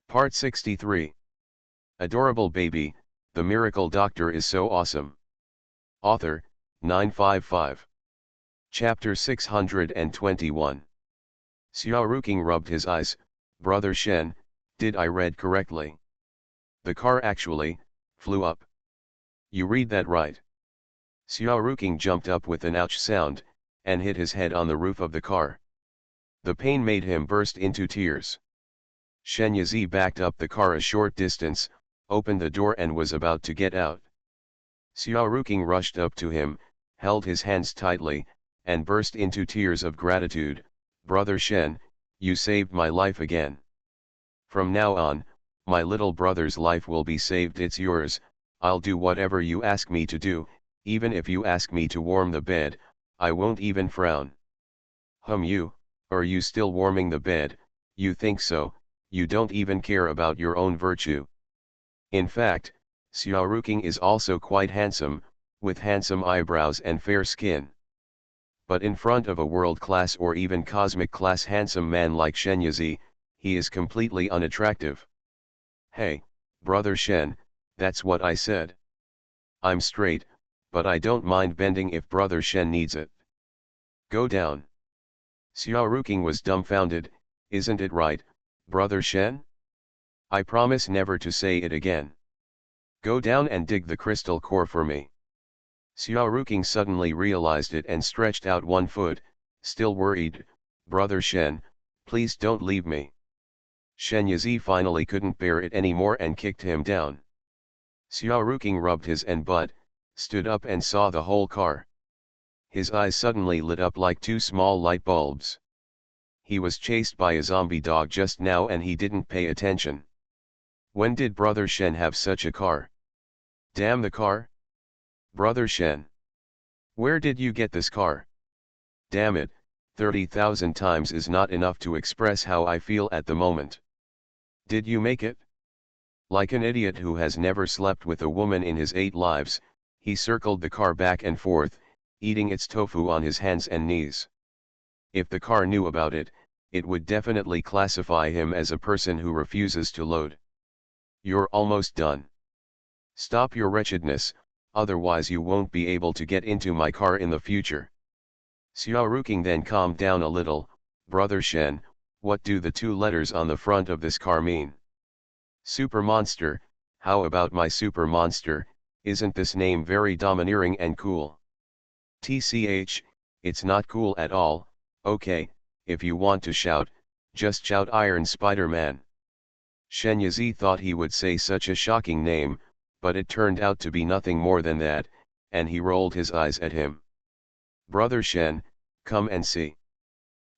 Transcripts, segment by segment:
Part 63. Adorable Baby, The Miracle Doctor is So Awesome. Author, 955. Chapter 621. Xiaoruking rubbed his eyes. Brother Shen, did I read correctly? The car actually flew up. You read that right. Xiaoruking jumped up with an ouch sound, and hit his head on the roof of the car. The pain made him burst into tears. Shen Yizi backed up the car a short distance, opened the door and was about to get out. Xiaoruking rushed up to him, held his hands tightly, and burst into tears of gratitude. Brother Shen, you saved my life again. From now on, my little brother's life will be saved. It's yours. I'll do whatever you ask me to do, even if you ask me to warm the bed, I won't even frown. Are you still warming the bed? You think so, you don't even care about your own virtue. In fact, Xiaoruking is also quite handsome, with handsome eyebrows and fair skin. But in front of a world-class or even cosmic-class handsome man like Shen Yizi, he is completely unattractive. Hey, brother Shen, that's what I said. I'm straight, but I don't mind bending if brother Shen needs it. Go down. Xiaoruking was dumbfounded. Isn't it right, brother Shen? I promise never to say it again. Go down and dig the crystal core for me. Xiaoruking suddenly realized it and stretched out one foot, still worried. Brother Shen, please don't leave me. Shen Yizi finally couldn't bear it anymore and kicked him down. Xiaoruking rubbed his butt, stood up and saw the whole car. His eyes suddenly lit up like two small light bulbs. He was chased by a zombie dog just now and he didn't pay attention. When did Brother Shen have such a car? Damn the car! Brother Shen! Where did you get this car? Damn it, 30,000 times is not enough to express how I feel at the moment. Did you make it? Like an idiot who has never slept with a woman in his 8 lives, he circled the car back and forth, eating its tofu on his hands and knees. If the car knew about it, it would definitely classify him as a person who refuses to load. You're almost done. Stop your wretchedness, otherwise you won't be able to get into my car in the future. Xiaoruking then calmed down a little. Brother Shen, what do the 2 letters on the front of this car mean? Super Monster. How about my Super Monster? Isn't this name very domineering and cool? TCH, it's not cool at all. Okay, if you want to shout, just shout Iron Spider-Man. Shen Yizi thought he would say such a shocking name, but it turned out to be nothing more than that, and he rolled his eyes at him. Brother Shen, come and see.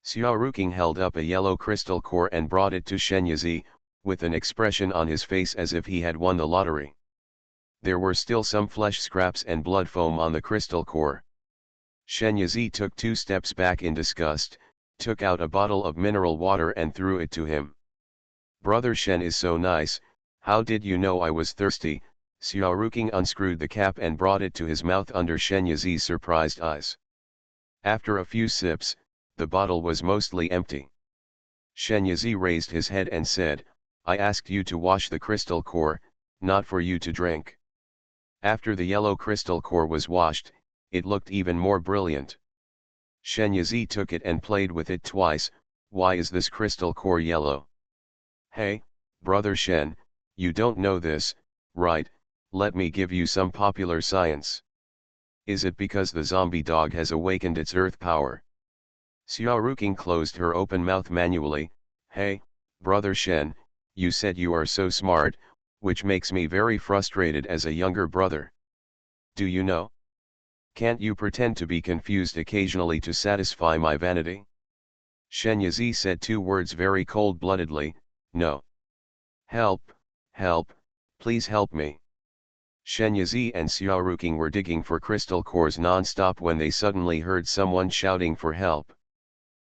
Xiaoruking held up a yellow crystal core and brought it to Shen Yizi, with an expression on his face as if he had won the lottery. There were still some flesh scraps and blood foam on the crystal core. Shen Yizi took 2 steps back in disgust, took out a bottle of mineral water and threw it to him. Brother Shen is so nice, how did you know I was thirsty? Xiaoruking unscrewed the cap and brought it to his mouth under Shen Yizi's surprised eyes. After a few sips, the bottle was mostly empty. Shen Yizi raised his head and said, I asked you to wash the crystal core, not for you to drink. After the yellow crystal core was washed, it looked even more brilliant. Shen Yizi took it and played with it twice. Why is this crystal core yellow? Hey, brother Shen, you don't know this, right? Let me give you some popular science. Is it because the zombie dog has awakened its earth power? Xiaoruking closed her open mouth manually. Hey, brother Shen, you said you are so smart, which makes me very frustrated as a younger brother. Do you know? Can't you pretend to be confused occasionally to satisfy my vanity? Shen Yizi said 2 words very cold-bloodedly, no. Help, help, please help me. Shen Yizi and Xiaoruking were digging for crystal cores non-stop when they suddenly heard someone shouting for help.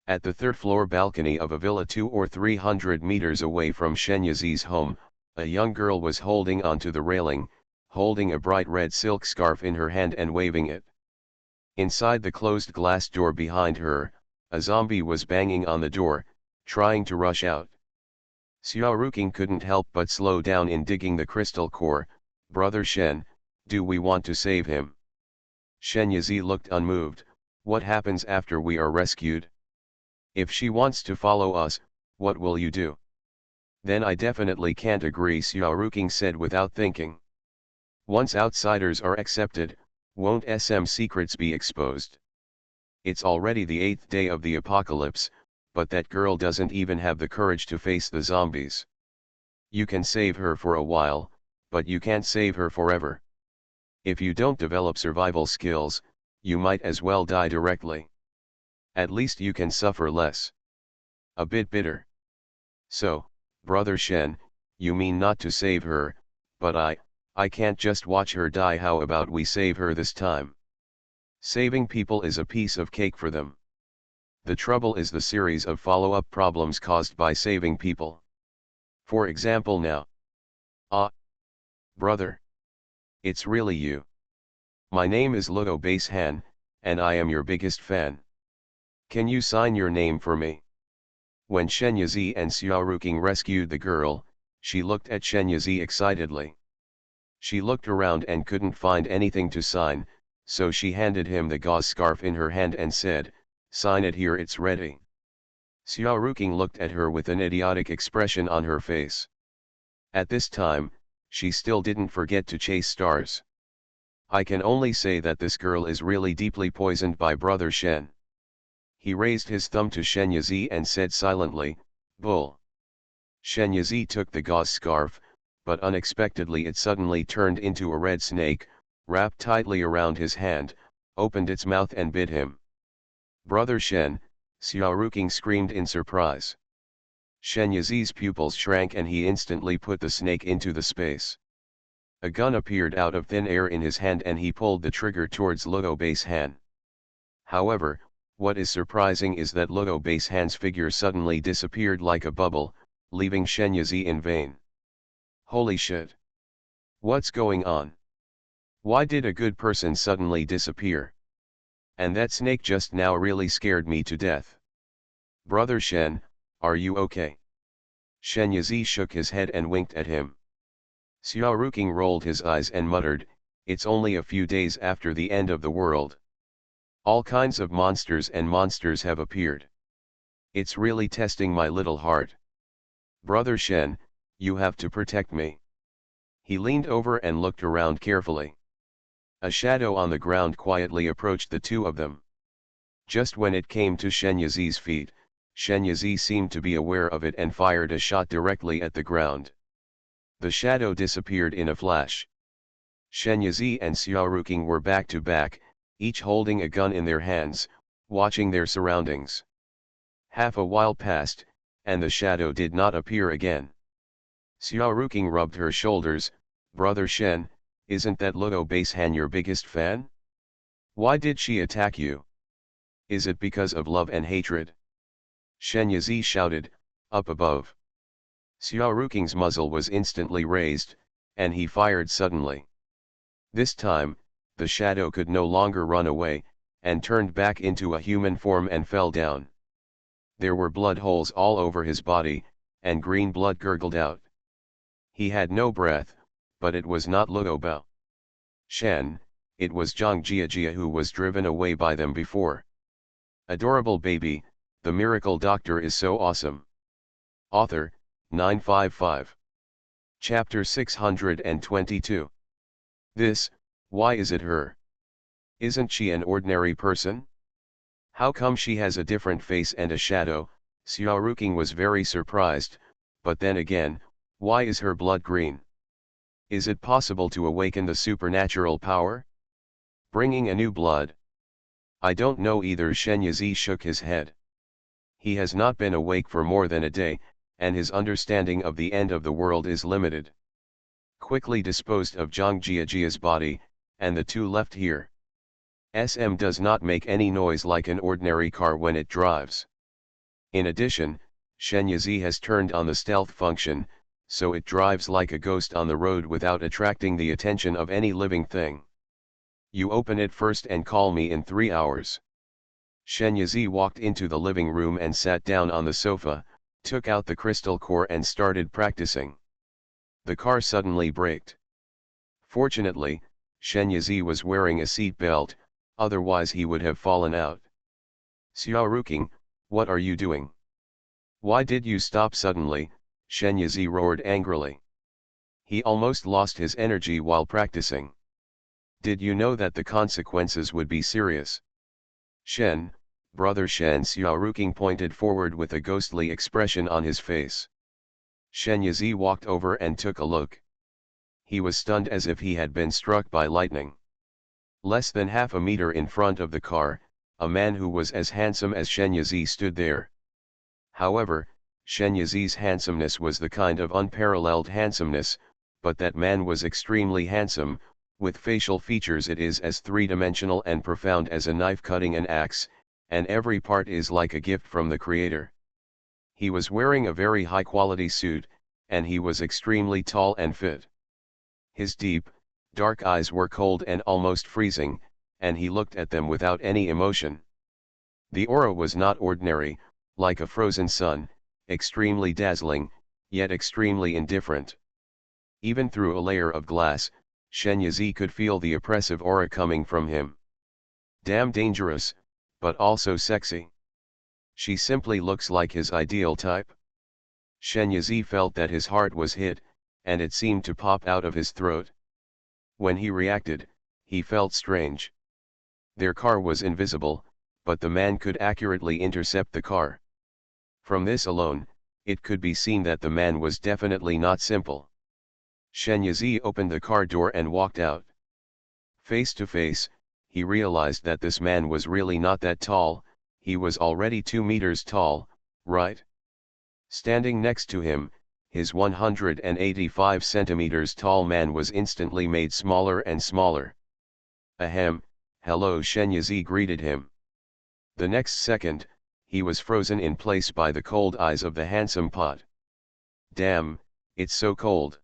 At the 3rd floor balcony of a villa 200 or 300 meters away from Shen Yizi's home, a young girl was holding onto the railing, holding a bright red silk scarf in her hand and waving it. Inside the closed glass door behind her, a zombie was banging on the door, trying to rush out. Xiaoruking couldn't help but slow down in digging the crystal core. Brother Shen, do we want to save him? Shen Yizi looked unmoved. What happens after we are rescued? If she wants to follow us, what will you do? Then I definitely can't agree, Xiaoruking said without thinking. Once outsiders are accepted, won't SM secrets be exposed? It's already the 8th day of the apocalypse, but that girl doesn't even have the courage to face the zombies. You can save her for a while, but you can't save her forever. If you don't develop survival skills, you might as well die directly. At least you can suffer less. A bit bitter. So, Brother Shen, you mean not to save her, but I can't just watch her die. How about we save her this time? Saving people is a piece of cake for them. The trouble is the series of follow-up problems caused by saving people. For example now. Ah, brother. It's really you. My name is Ludo Base Han, and I am your biggest fan. Can you sign your name for me? When Shen Yizi and Xiaoruking rescued the girl, she looked at Shen Yizi excitedly. She looked around and couldn't find anything to sign, so she handed him the gauze scarf in her hand and said, "Sign it here, it's ready." Xiaoruking looked at her with an idiotic expression on her face. At this time, she still didn't forget to chase stars. I can only say that this girl is really deeply poisoned by Brother Shen. He raised his thumb to Shen Yizi and said silently, "Bull." Shen Yizi took the gauze scarf, but unexpectedly it suddenly turned into a red snake, wrapped tightly around his hand, opened its mouth and bit him. "Brother Shen," Xiaoruking screamed in surprise. Shen Yizi's pupils shrank and he instantly put the snake into the space. A gun appeared out of thin air in his hand and he pulled the trigger towards Ludo Base Han. However, what is surprising is that Ludo Base Han's figure suddenly disappeared like a bubble, leaving Shen Yizi in vain. Holy shit! What's going on? Why did a good person suddenly disappear? And that snake just now really scared me to death. Brother Shen, are you okay? Shen Yizi shook his head and winked at him. Xiaoruking rolled his eyes and muttered, "It's only a few days after the end of the world. All kinds of monsters have appeared. It's really testing my little heart. Brother Shen, you have to protect me." He leaned over and looked around carefully. A shadow on the ground quietly approached the two of them. Just when it came to Shen Yizi's feet, Shen Yizi seemed to be aware of it and fired a shot directly at the ground. The shadow disappeared in a flash. Shen Yizi and Xiaoruking were back to back, each holding a gun in their hands, watching their surroundings. Half a while passed, and the shadow did not appear again. Xiaoruking rubbed her shoulders. "Brother Shen, isn't that Ludo Base Han your biggest fan? Why did she attack you? Is it because of love and hatred?" Shen Yizi shouted, up above. Xiaoruking's muzzle was instantly raised, and he fired suddenly. This time, the shadow could no longer run away, and turned back into a human form and fell down. There were blood holes all over his body, and green blood gurgled out. He had no breath, but it was not Ludo Bao Shen, it was Zhang Jiajia who was driven away by them before. Adorable baby, the miracle doctor is so awesome. Author, 955. Chapter 622. Why is it her? Isn't she an ordinary person? How come she has a different face and a shadow? Xiaoruking was very surprised, but then again, why is her blood green? Is it possible to awaken the supernatural power? Bringing a new blood? I don't know either. Shen Yizi shook his head. He has not been awake for more than a day, and his understanding of the end of the world is limited. Quickly disposed of Zhang Jiajia's body, and the two left here. SM does not make any noise like an ordinary car when it drives. In addition, Shen Yizi has turned on the stealth function, so it drives like a ghost on the road without attracting the attention of any living thing. You open it first and call me in 3 hours. Shen Yizi walked into the living room and sat down on the sofa, took out the crystal core and started practicing. The car suddenly braked. Fortunately, Shen Yizi was wearing a seat belt, otherwise he would have fallen out. Xiaoruking, what are you doing? Why did you stop suddenly? Shen Yizi roared angrily. He almost lost his energy while practicing. Did you know that the consequences would be serious? Shen, brother Shen. Xiaoruking pointed forward with a ghostly expression on his face. Shen Yizi walked over and took a look. He was stunned as if he had been struck by lightning. Less than half a meter in front of the car, a man who was as handsome as Shen Yizi stood there. However, Shen Yizi's handsomeness was the kind of unparalleled handsomeness, but that man was extremely handsome, with facial features it is as three-dimensional and profound as a knife cutting an axe, and every part is like a gift from the Creator. He was wearing a very high-quality suit, and he was extremely tall and fit. His deep, dark eyes were cold and almost freezing, and he looked at them without any emotion. The aura was not ordinary, like a frozen sun, extremely dazzling, yet extremely indifferent. Even through a layer of glass, Shen Yizi could feel the oppressive aura coming from him. Damn dangerous, but also sexy. She simply looks like his ideal type. Shen Yizi felt that his heart was hit, and it seemed to pop out of his throat. When he reacted, he felt strange. Their car was invisible, but the man could accurately intercept the car. From this alone, it could be seen that the man was definitely not simple. Shen Yizi opened the car door and walked out. Face to face, he realized that this man was really not that tall. He was already 2 meters tall, right? Standing next to him, his 185 centimeters tall man was instantly made smaller and smaller. Ahem, hello, Shen Yizi greeted him. The next second, he was frozen in place by the cold eyes of the handsome pot. Damn, it's so cold.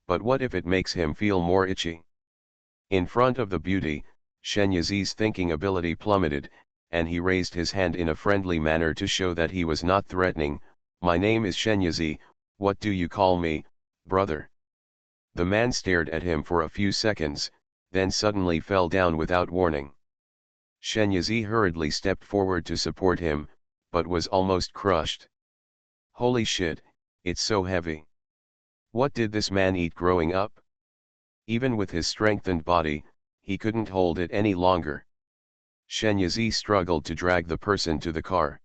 But what if it makes him feel more itchy? In front of the beauty, Shen Yizi's thinking ability plummeted, and he raised his hand in a friendly manner to show that he was not threatening. My name is Shen Yizi, what do you call me, brother? The man stared at him for a few seconds, then suddenly fell down without warning. Shen Yizi hurriedly stepped forward to support him, but was almost crushed. Holy shit, it's so heavy. What did this man eat growing up? Even with his strengthened body, he couldn't hold it any longer. Shen Yizi struggled to drag the person to the car.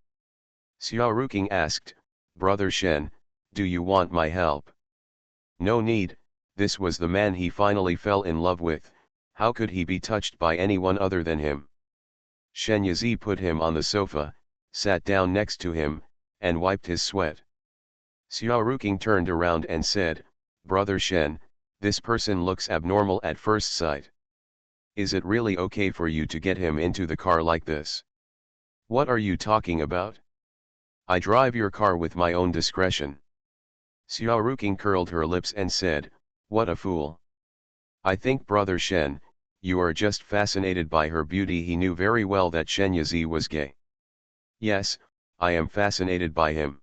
Xiaoruking asked, Brother Shen, do you want my help? No need, this was the man he finally fell in love with, how could he be touched by anyone other than him? Shen Yizi put him on the sofa, sat down next to him, and wiped his sweat. Xiaoruking turned around and said, Brother Shen, this person looks abnormal at first sight. Is it really okay for you to get him into the car like this? What are you talking about? I drive your car with my own discretion. Xiaoruking curled her lips and said, what a fool. I think Brother Shen, you are just fascinated by her beauty. He knew very well that Shen Yizi was gay. Yes, I am fascinated by him.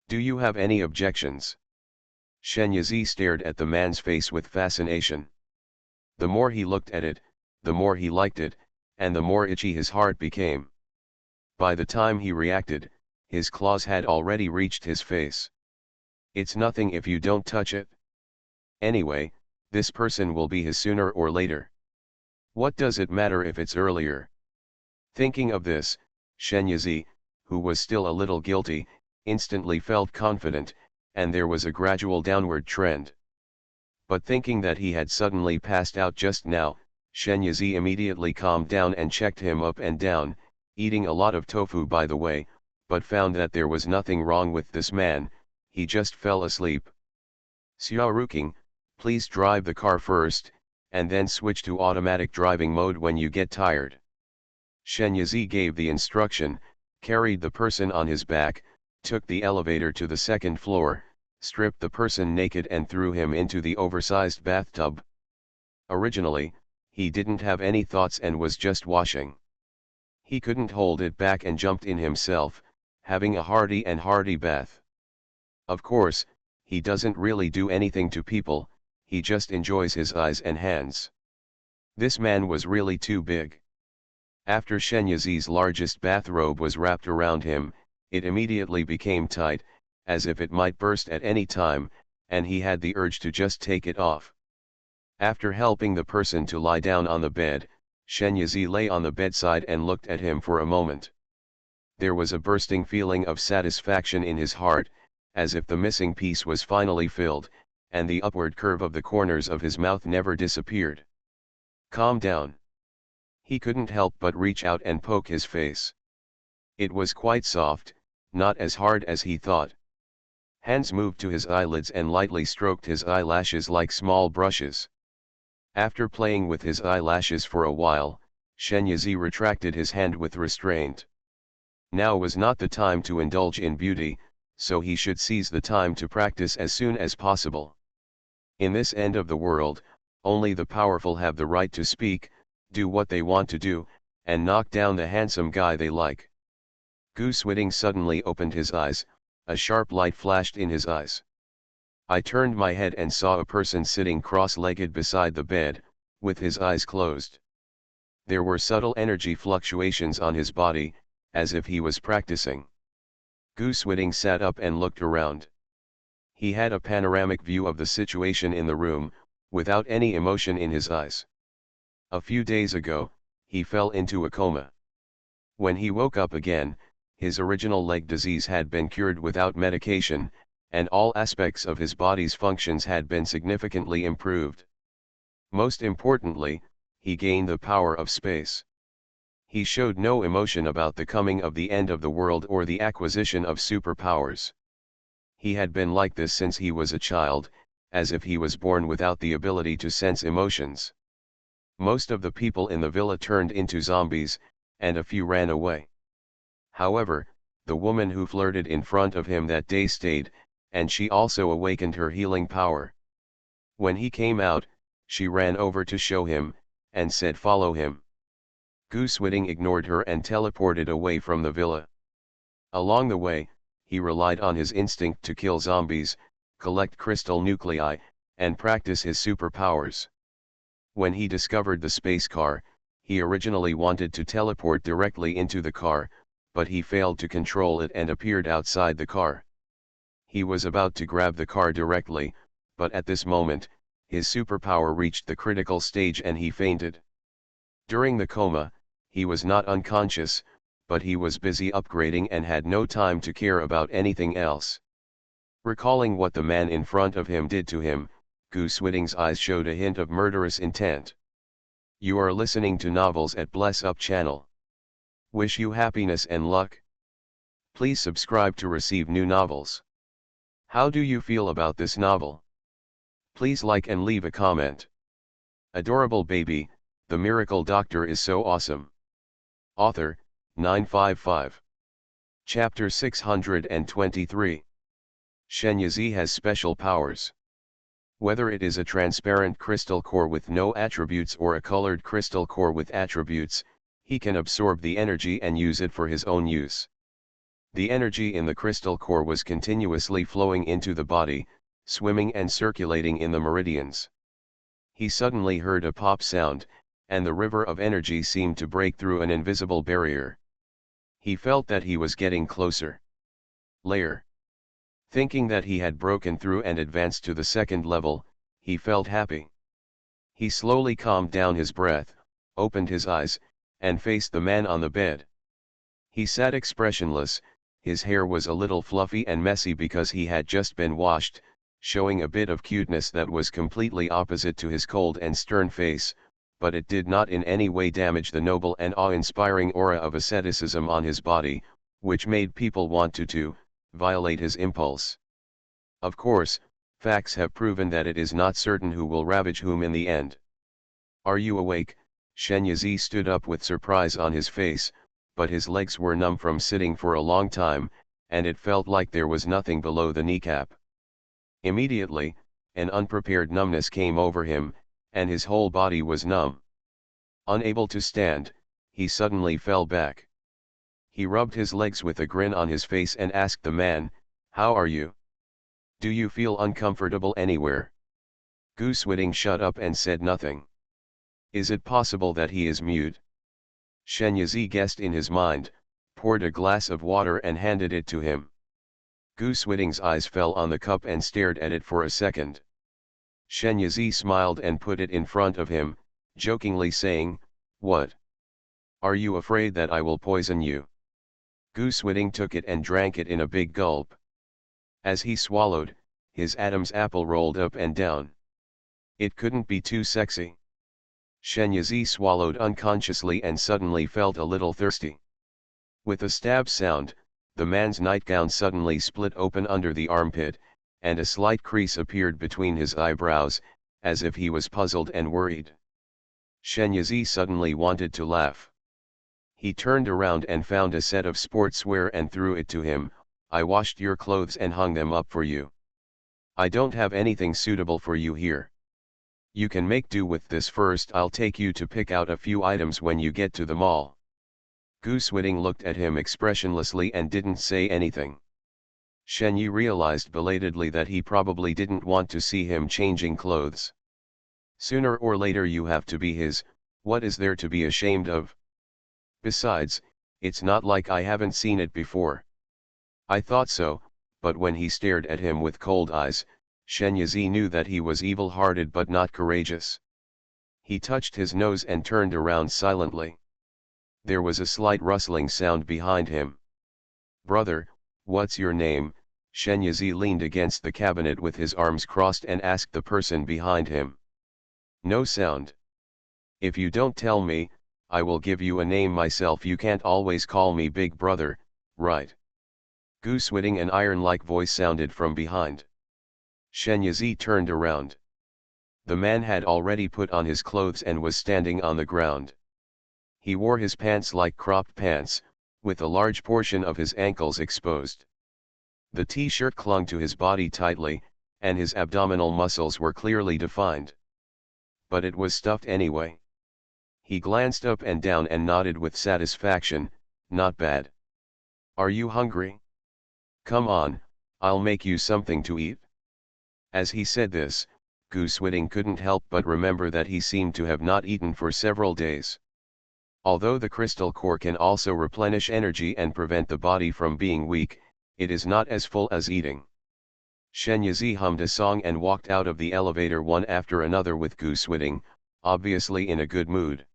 Do you have any objections? Shen Yizi stared at the man's face with fascination. The more he looked at it, the more he liked it, and the more itchy his heart became. By the time he reacted, his claws had already reached his face. It's nothing if you don't touch it. Anyway, this person will be his sooner or later. What does it matter if it's earlier? Thinking of this, Shen Yizi, who was still a little guilty, instantly felt confident, and there was a gradual downward trend. But thinking that he had suddenly passed out just now, Shen Yizi immediately calmed down and checked him up and down, eating a lot of tofu by the way, but found that there was nothing wrong with this man, he just fell asleep. Xiaoruking, please drive the car first, and then switch to automatic driving mode when you get tired. Shen Yizi gave the instruction, carried the person on his back, took the elevator to the second floor, stripped the person naked and threw him into the oversized bathtub. Originally, he didn't have any thoughts and was just washing. He couldn't hold it back and jumped in himself, having a hearty bath. Of course, he doesn't really do anything to people, he just enjoys his eyes and hands. This man was really too big. After Shenyazi's largest bathrobe was wrapped around him, it immediately became tight, as if it might burst at any time, and he had the urge to just take it off. After helping the person to lie down on the bed, Shenyazi lay on the bedside and looked at him for a moment. There was a bursting feeling of satisfaction in his heart, as if the missing piece was finally filled, and the upward curve of the corners of his mouth never disappeared. Calm down. He couldn't help but reach out and poke his face. It was quite soft, not as hard as he thought. Hands moved to his eyelids and lightly stroked his eyelashes like small brushes. After playing with his eyelashes for a while, Shenyazi retracted his hand with restraint. Now was not the time to indulge in beauty, so he should seize the time to practice as soon as possible. In this end of the world, only the powerful have the right to speak, do what they want to do, and knock down the handsome guy they like. Goose Whitting suddenly opened his eyes, a sharp light flashed in his eyes. I turned my head and saw a person sitting cross-legged beside the bed, with his eyes closed. There were subtle energy fluctuations on his body, as if he was practicing. Goose Whitting sat up and looked around. He had a panoramic view of the situation in the room, without any emotion in his eyes. A few days ago, he fell into a coma. When he woke up again, his original leg disease had been cured without medication, and all aspects of his body's functions had been significantly improved. Most importantly, he gained the power of space. He showed no emotion about the coming of the end of the world or the acquisition of superpowers. He had been like this since he was a child, as if he was born without the ability to sense emotions. Most of the people in the villa turned into zombies, and a few ran away. However, the woman who flirted in front of him that day stayed, and she also awakened her healing power. When he came out, she ran over to show him, and said follow him. Goose Whitting ignored her and teleported away from the villa. Along the way, he relied on his instinct to kill zombies, collect crystal nuclei, and practice his superpowers. When he discovered the space car, he originally wanted to teleport directly into the car, but he failed to control it and appeared outside the car. He was about to grab the car directly, but at this moment, his superpower reached the critical stage and he fainted. During the coma, he was not unconscious, but he was busy upgrading and had no time to care about anything else. Recalling what the man in front of him did to him, Goose Whitting's eyes showed a hint of murderous intent. You are listening to Novels at Bless Up channel. Wish you happiness and luck. Please subscribe to receive new novels. How do you feel about this novel? Please like and leave a comment. Adorable baby, the miracle doctor is so awesome. Author, 955. Chapter 623. Shenyazi has special powers. Whether it is a transparent crystal core with no attributes or a colored crystal core with attributes, he can absorb the energy and use it for his own use. The energy in the crystal core was continuously flowing into the body, swimming and circulating in the meridians. He suddenly heard a pop sound, and the river of energy seemed to break through an invisible barrier. He felt that he was getting closer. Layer. Thinking that he had broken through and advanced to the second level, he felt happy. He slowly calmed down his breath, opened his eyes, and faced the man on the bed. He sat expressionless. His hair was a little fluffy and messy because he had just been washed, showing a bit of cuteness that was completely opposite to his cold and stern face, but it did not in any way damage the noble and awe-inspiring aura of asceticism on his body, which made people want to violate his impulse. Of course, facts have proven that it is not certain who will ravage whom in the end. Are you awake? Shenyazi stood up with surprise on his face, but his legs were numb from sitting for a long time, and it felt like there was nothing below the kneecap. Immediately, an unprepared numbness came over him, and his whole body was numb. Unable to stand, he suddenly fell back. He rubbed his legs with a grin on his face and asked the man, "How are you? Do you feel uncomfortable anywhere?" Goose Whitting shut up and said nothing. Is it possible that he is mute? Shen Yizi guessed in his mind, poured a glass of water and handed it to him. Goose Whitting's eyes fell on the cup and stared at it for a second. Shen Yizi smiled and put it in front of him, jokingly saying, "What? Are you afraid that I will poison you?" Goose Whitting took it and drank it in a big gulp. As he swallowed, his Adam's apple rolled up and down. It couldn't be too sexy. Shen Yizi swallowed unconsciously and suddenly felt a little thirsty. With a stab sound, the man's nightgown suddenly split open under the armpit, and a slight crease appeared between his eyebrows, as if he was puzzled and worried. Shen Yizi suddenly wanted to laugh. He turned around and found a set of sportswear and threw it to him. "I washed your clothes and hung them up for you. I don't have anything suitable for you here. You can make do with this first. I'll take you to pick out a few items when you get to the mall." Goose Whitting looked at him expressionlessly and didn't say anything. Shen Yi realized belatedly that he probably didn't want to see him changing clothes. Sooner or later you have to be his. What is there to be ashamed of? Besides, it's not like I haven't seen it before. I thought so, but when he stared at him with cold eyes, Shen Yizi knew that he was evil-hearted but not courageous. He touched his nose and turned around silently. There was a slight rustling sound behind him. "Brother, what's your name?" Shen Yizi leaned against the cabinet with his arms crossed and asked the person behind him. No sound. "If you don't tell me, I will give you a name myself. You can't always call me big brother, right?" Goose Whitting, an iron-like voice sounded from behind. Shen Yizi turned around. The man had already put on his clothes and was standing on the ground. He wore his pants like cropped pants, with a large portion of his ankles exposed. The t-shirt clung to his body tightly, and his abdominal muscles were clearly defined. But it was stuffed anyway. He glanced up and down and nodded with satisfaction. "Not bad. Are you hungry? Come on, I'll make you something to eat." As he said this, Goose Whitting couldn't help but remember that he seemed to have not eaten for several days. Although the crystal core can also replenish energy and prevent the body from being weak, it is not as full as eating. Shen Yizi hummed a song and walked out of the elevator one after another with Goose Whitting, obviously in a good mood.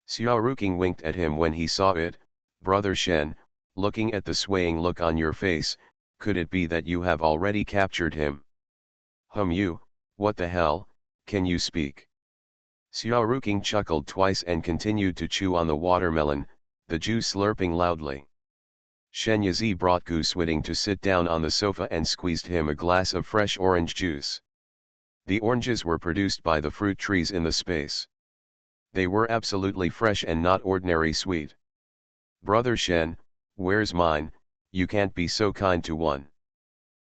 Xiao Ruking winked at him when he saw it. "Brother Shen, looking at the swaying look on your face, could it be that you have already captured him?" You, what the hell, can you speak?" Xiao Ruking chuckled twice and continued to chew on the watermelon, the juice slurping loudly. Shen Yizi brought Goose Whitting to sit down on the sofa and squeezed him a glass of fresh orange juice. The oranges were produced by the fruit trees in the space. They were absolutely fresh and not ordinary sweet. "Brother Shen, where's mine? You can't be so kind to one."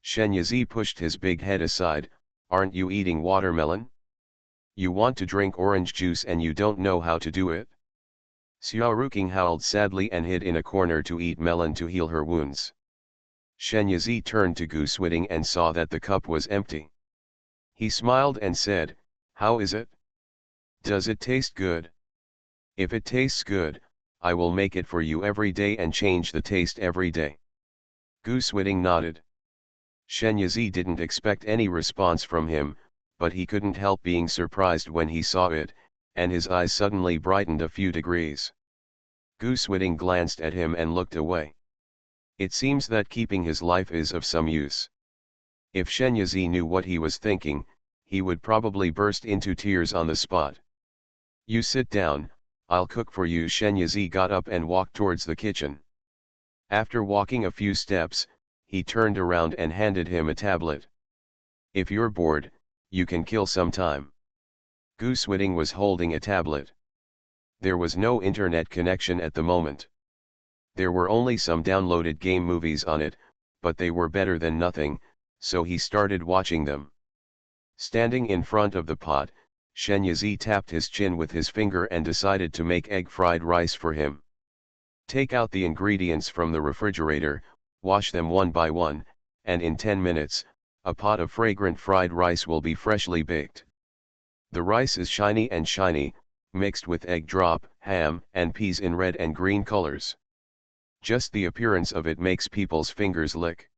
Shen Yizi pushed his big head aside. "Aren't you eating watermelon? You want to drink orange juice and you don't know how to do it?" Xiao Ruking howled sadly and hid in a corner to eat melon to heal her wounds. Shen Yizi turned to Goose Whitting and saw that the cup was empty. He smiled and said, "How is it? Does it taste good? If it tastes good, I will make it for you every day and change the taste every day." Goose Whitting nodded. Shen Yizi didn't expect any response from him, but he couldn't help being surprised when he saw it, and his eyes suddenly brightened a few degrees. Goose Whitting glanced at him and looked away. It seems that keeping his life is of some use. If Shen Yizi knew what he was thinking, he would probably burst into tears on the spot. "You sit down, I'll cook for you." Shen Yizi got up and walked towards the kitchen. After walking a few steps, he turned around and handed him a tablet. "If you're bored, you can kill some time." Goose Whitting was holding a tablet. There was no internet connection at the moment. There were only some downloaded game movies on it, but they were better than nothing, so he started watching them. Standing in front of the pot, Shen Yizi tapped his chin with his finger and decided to make egg fried rice for him. Take out the ingredients from the refrigerator, wash them one by one, and in 10 minutes, a pot of fragrant fried rice will be freshly baked. The rice is shiny, mixed with egg drop, ham, and peas in red and green colors. Just the appearance of it makes people's fingers lick.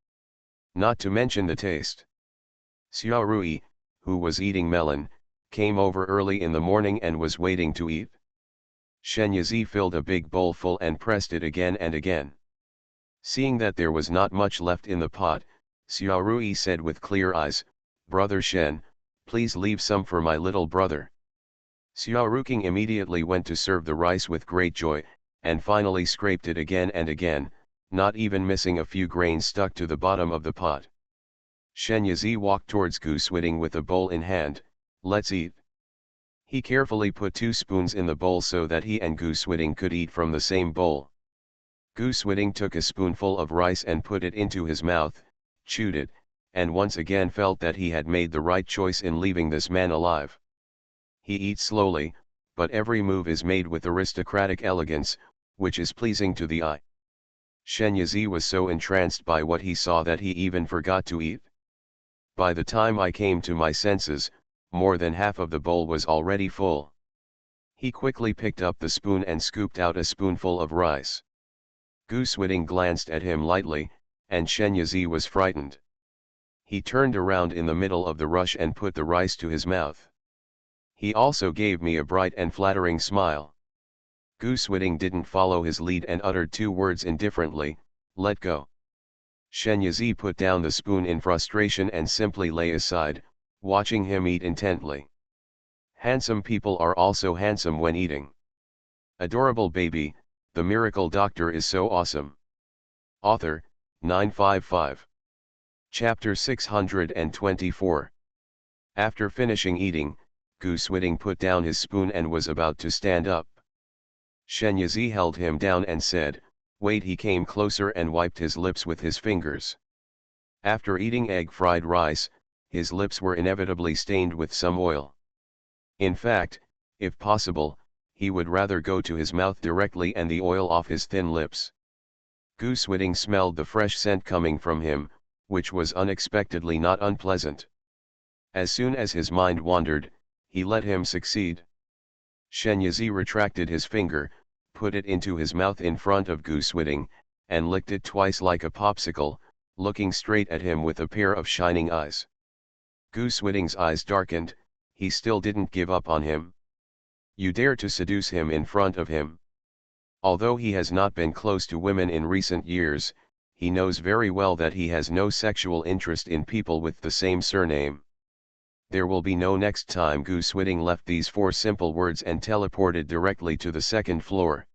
Not to mention the taste. Xiao Rui, who was eating melon, came over early in the morning and was waiting to eat. Shen Yizi filled a big bowl full and pressed it again and again. Seeing that there was not much left in the pot, Xiao Rui said with clear eyes, "Brother Shen, please leave some for my little brother." Xiao Ruking immediately went to serve the rice with great joy, and finally scraped it again and again, not even missing a few grains stuck to the bottom of the pot. Shen Yizi walked towards Gu Swiding with a bowl in hand. "Let's eat." He carefully put 2 spoons in the bowl so that he and Gu Swiding could eat from the same bowl. Gu Swiding took a spoonful of rice and put it into his mouth, chewed it, and once again felt that he had made the right choice in leaving this man alive. He eats slowly, but every move is made with aristocratic elegance, which is pleasing to the eye. Shen Yizi was so entranced by what he saw that he even forgot to eat. By the time I came to my senses, more than half of the bowl was already full. He quickly picked up the spoon and scooped out a spoonful of rice. Gu Swiding glanced at him lightly, and Shen Yizi was frightened. He turned around in the middle of the rush and put the rice to his mouth. He also gave me a bright and flattering smile. Gu Swiding didn't follow his lead and uttered 2 words indifferently, "Let go." Shen Yizi put down the spoon in frustration and simply lay aside, watching him eat intently. Handsome people are also handsome when eating. Adorable baby, the miracle doctor is so awesome. Author, 955. Chapter 624. After finishing eating, Gu Swiding put down his spoon and was about to stand up. Shen Yizi held him down and said, "Wait." He came closer and wiped his lips with his fingers. After eating egg fried rice, his lips were inevitably stained with some oil. In fact, if possible, he would rather go to his mouth directly and the oil off his thin lips. Gu Swiding smelled the fresh scent coming from him, which was unexpectedly not unpleasant. As soon as his mind wandered, he let him succeed. Shen Yizi retracted his finger, put it into his mouth in front of Gu Swiding, and licked it twice like a popsicle, looking straight at him with a pair of shining eyes. Gu Swiding's eyes darkened. He still didn't give up on him. You dare to seduce him in front of him? Although he has not been close to women in recent years, he knows very well that he has no sexual interest in people with the same surname. There will be no next time. Gu Swiding left these 4 simple words and teleported directly to the 2nd floor.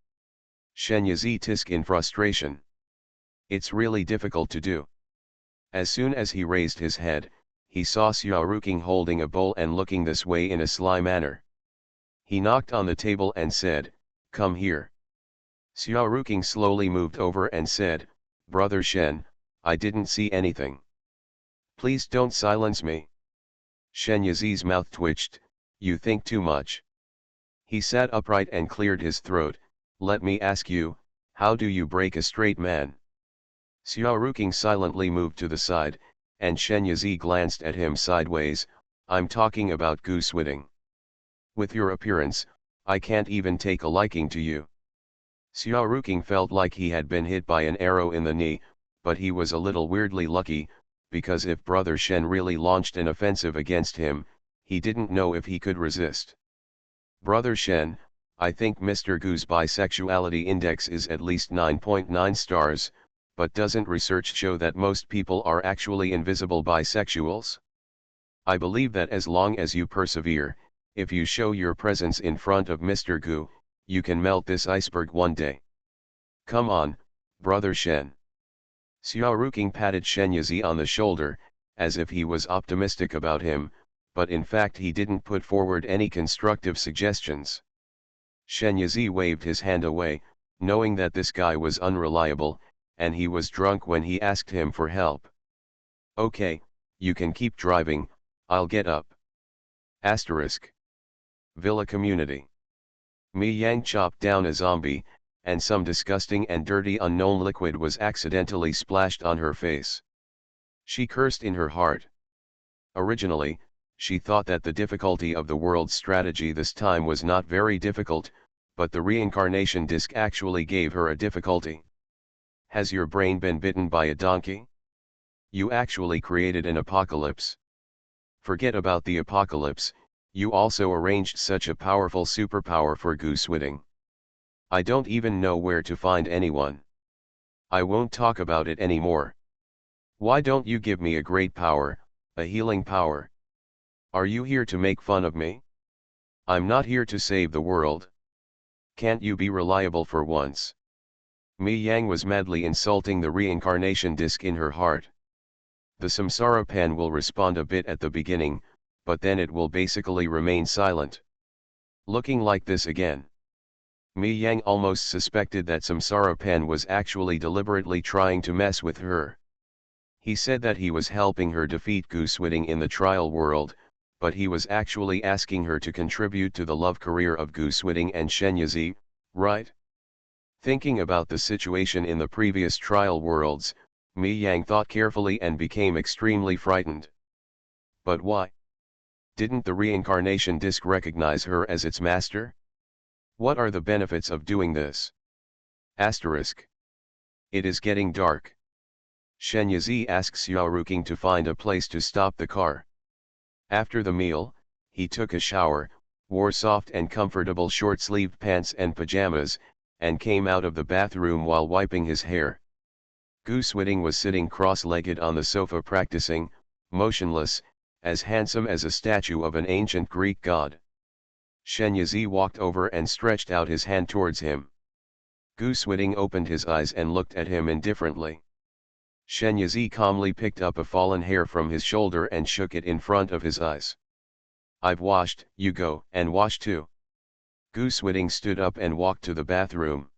Shen Yizi tisked in frustration. It's really difficult to do. As soon as he raised his head, he saw Xiao Ruking holding a bowl and looking this way in a sly manner. He knocked on the table and said, "Come here." Xiao Ruking slowly moved over and said, "Brother Shen, I didn't see anything. Please don't silence me." Shen Yizi's mouth twitched. "You think too much." He sat upright and cleared his throat. "Let me ask you, how do you break a straight man?" Xiao Ruking silently moved to the side, and Shen Yizi glanced at him sideways. "I'm talking about Gu Swiding. With your appearance, I can't even take a liking to you." Xiao Ruking felt like he had been hit by an arrow in the knee, but he was a little weirdly lucky, because if Brother Shen really launched an offensive against him, he didn't know if he could resist. "Brother Shen, I think Mr. Gu's bisexuality index is at least 9.9 stars, but doesn't research show that most people are actually invisible bisexuals? I believe that as long as you persevere, if you show your presence in front of Mr. Gu, you can melt this iceberg one day. Come on, Brother Shen." Xiao Ruking patted Shen Yizi on the shoulder, as if he was optimistic about him, but in fact he didn't put forward any constructive suggestions. Shen Yizi waved his hand away, knowing that this guy was unreliable, and he was drunk when he asked him for help. "Okay, you can keep driving, I'll get up." Asterisk. Villa Community. Mi Yang chopped down a zombie, and some disgusting and dirty unknown liquid was accidentally splashed on her face. She cursed in her heart. Originally, she thought that the difficulty of the world's strategy this time was not very difficult, but the reincarnation disc actually gave her a difficulty. Has your brain been bitten by a donkey? You actually created an apocalypse. Forget about the apocalypse, you also arranged such a powerful superpower for goose-witting. I don't even know where to find anyone. I won't talk about it anymore. Why don't you give me a great power, a healing power? Are you here to make fun of me? I'm not here to save the world. Can't you be reliable for once? Mi Yang was madly insulting the reincarnation disc in her heart. The samsara pan will respond a bit at the beginning, but then it will basically remain silent. Looking like this again. Mi Yang almost suspected that samsara pan was actually deliberately trying to mess with her. He said that he was helping her defeat goose-witting in the trial world, but he was actually asking her to contribute to the love career of goose-witting and Shenyazi, right? Thinking about the situation in the previous trial worlds, Mi Yang thought carefully and became extremely frightened. But why? Didn't the reincarnation disc recognize her as its master? What are the benefits of doing this? Asterisk. It is getting dark. Shenyazi asks Xiaoruking to find a place to stop the car. After the meal, he took a shower, wore soft and comfortable short-sleeved pants and pajamas, and came out of the bathroom while wiping his hair. Goose-witting was sitting cross-legged on the sofa practicing, motionless, as handsome as a statue of an ancient Greek god. Shenyazi walked over and stretched out his hand towards him. Goose-witting opened his eyes and looked at him indifferently. Shenyazi calmly picked up a fallen hair from his shoulder and shook it in front of his eyes. I've washed, you go and wash too. Goose-witting stood up and walked to the bathroom.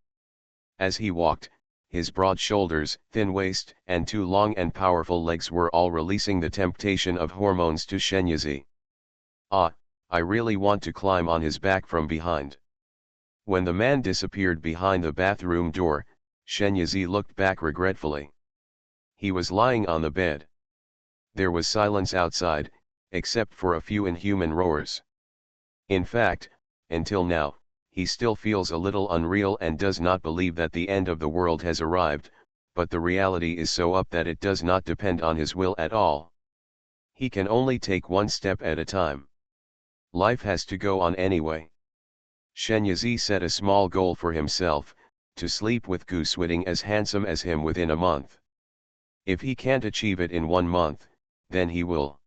As he walked, his broad shoulders, thin waist, and two long and powerful legs were all releasing the temptation of hormones to Shenyazi. Ah, I really want to climb on his back from behind. When the man disappeared behind the bathroom door, Shenyazi looked back regretfully. He was lying on the bed. There was silence outside, except for a few inhuman roars. In fact, until now, he still feels a little unreal and does not believe that the end of the world has arrived, but the reality is so up that it does not depend on his will at all. He can only take one step at a time. Life has to go on anyway. Shenyazi set a small goal for himself, to sleep with goose-witting as handsome as him within a month. If he can't achieve it in 1 month, then he will.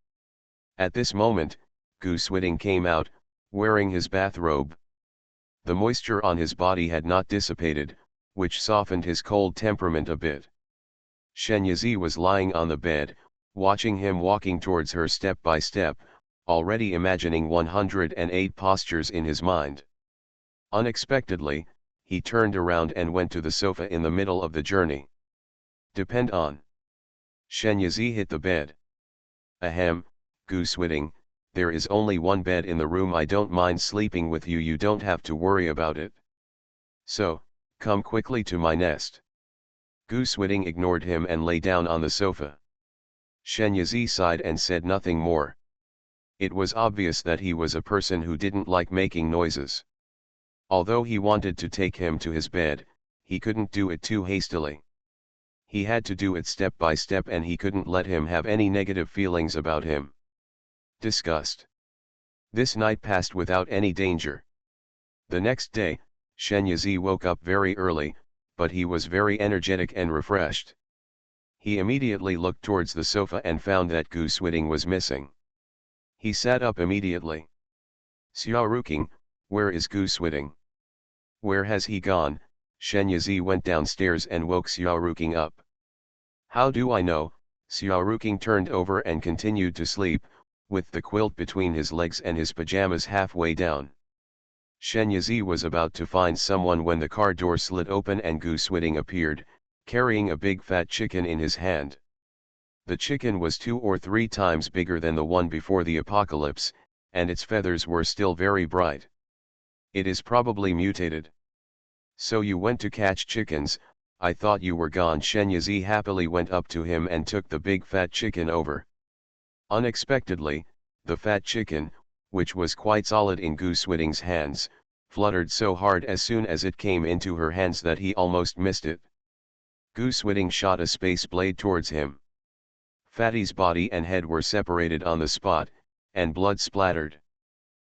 At this moment, goose-witting came out, wearing his bathrobe. The moisture on his body had not dissipated, which softened his cold temperament a bit. Shenyazi was lying on the bed, watching him walking towards her step by step, already imagining 108 postures in his mind. Unexpectedly, he turned around and went to the sofa in the middle of the journey. Depend on. Shenyazi hit the bed. Ahem, goose-witting, there is only one bed in the room. I don't mind sleeping with you. You don't have to worry about it. So, come quickly to my nest. Goose-witting ignored him and lay down on the sofa. Shenyazi sighed and said nothing more. It was obvious that he was a person who didn't like making noises. Although he wanted to take him to his bed, he couldn't do it too hastily. He had to do it step by step and he couldn't let him have any negative feelings about him. Disgust. This night passed without any danger. The next day, Shenyazi woke up very early, but he was very energetic and refreshed. He immediately looked towards the sofa and found that goose-witting was missing. He sat up immediately. Xiaoruking, where is goose-witting? Where has he gone? Shenyazi went downstairs and woke Xiaoruking up. How do I know? Xiaoruking turned over and continued to sleep, with the quilt between his legs and his pajamas halfway down. Shenyazi was about to find someone when the car door slid open and goose-witting appeared, carrying a big fat chicken in his hand. The chicken was 2 or 3 times bigger than the one before the apocalypse, and its feathers were still very bright. It is probably mutated. So you went to catch chickens, I thought you were gone. Shen Yizi happily went up to him and took the big fat chicken over. Unexpectedly, the fat chicken, which was quite solid in Goose Whitting's hands, fluttered so hard as soon as it came into her hands that he almost missed it. Goose Whitting shot a space blade towards him. Fatty's body and head were separated on the spot, and blood splattered.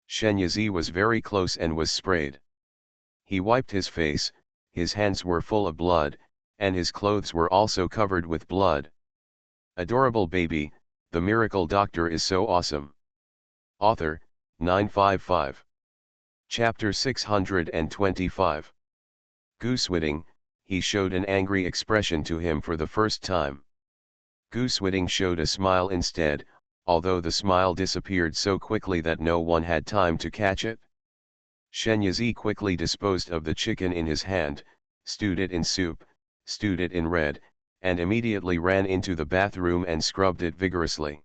Shen Yizi was very close and was sprayed. He wiped his face, his hands were full of blood, and his clothes were also covered with blood. Adorable baby, the miracle doctor is so awesome. Author, 955. Chapter 625. Goose Whitting, he showed an angry expression to him for the first time. Goose Whitting showed a smile instead, although the smile disappeared so quickly that no one had time to catch it. Shen Yizi quickly disposed of the chicken in his hand, stewed it in soup, stewed it in red, and immediately ran into the bathroom and scrubbed it vigorously.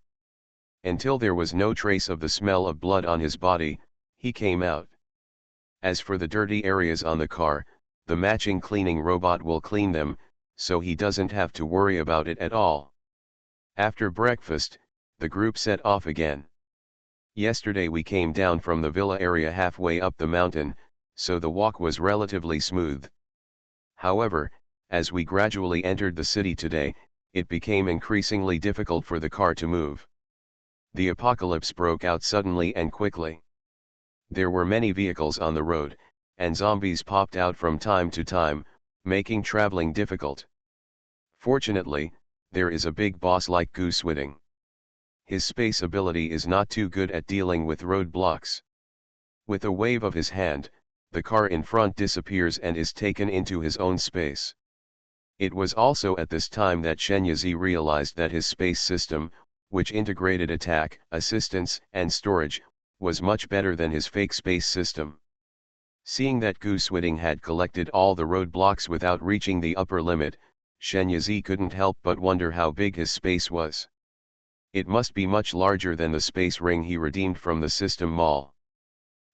Until there was no trace of the smell of blood on his body, he came out. As for the dirty areas on the car, the matching cleaning robot will clean them, so he doesn't have to worry about it at all. After breakfast, the group set off again. Yesterday we came down from the villa area halfway up the mountain, so the walk was relatively smooth. However, as we gradually entered the city today, it became increasingly difficult for the car to move. The apocalypse broke out suddenly and quickly. There were many vehicles on the road, and zombies popped out from time to time, making traveling difficult. Fortunately, there is a big boss like Goose Whitting. His space ability is not too good at dealing with roadblocks. With a wave of his hand, the car in front disappears and is taken into his own space. It was also at this time that Shen Yizi realized that his space system, which integrated attack, assistance, and storage, was much better than his fake space system. Seeing that Goose Whitting had collected all the roadblocks without reaching the upper limit, Shen Yizi couldn't help but wonder how big his space was. It must be much larger than the space ring he redeemed from the system mall.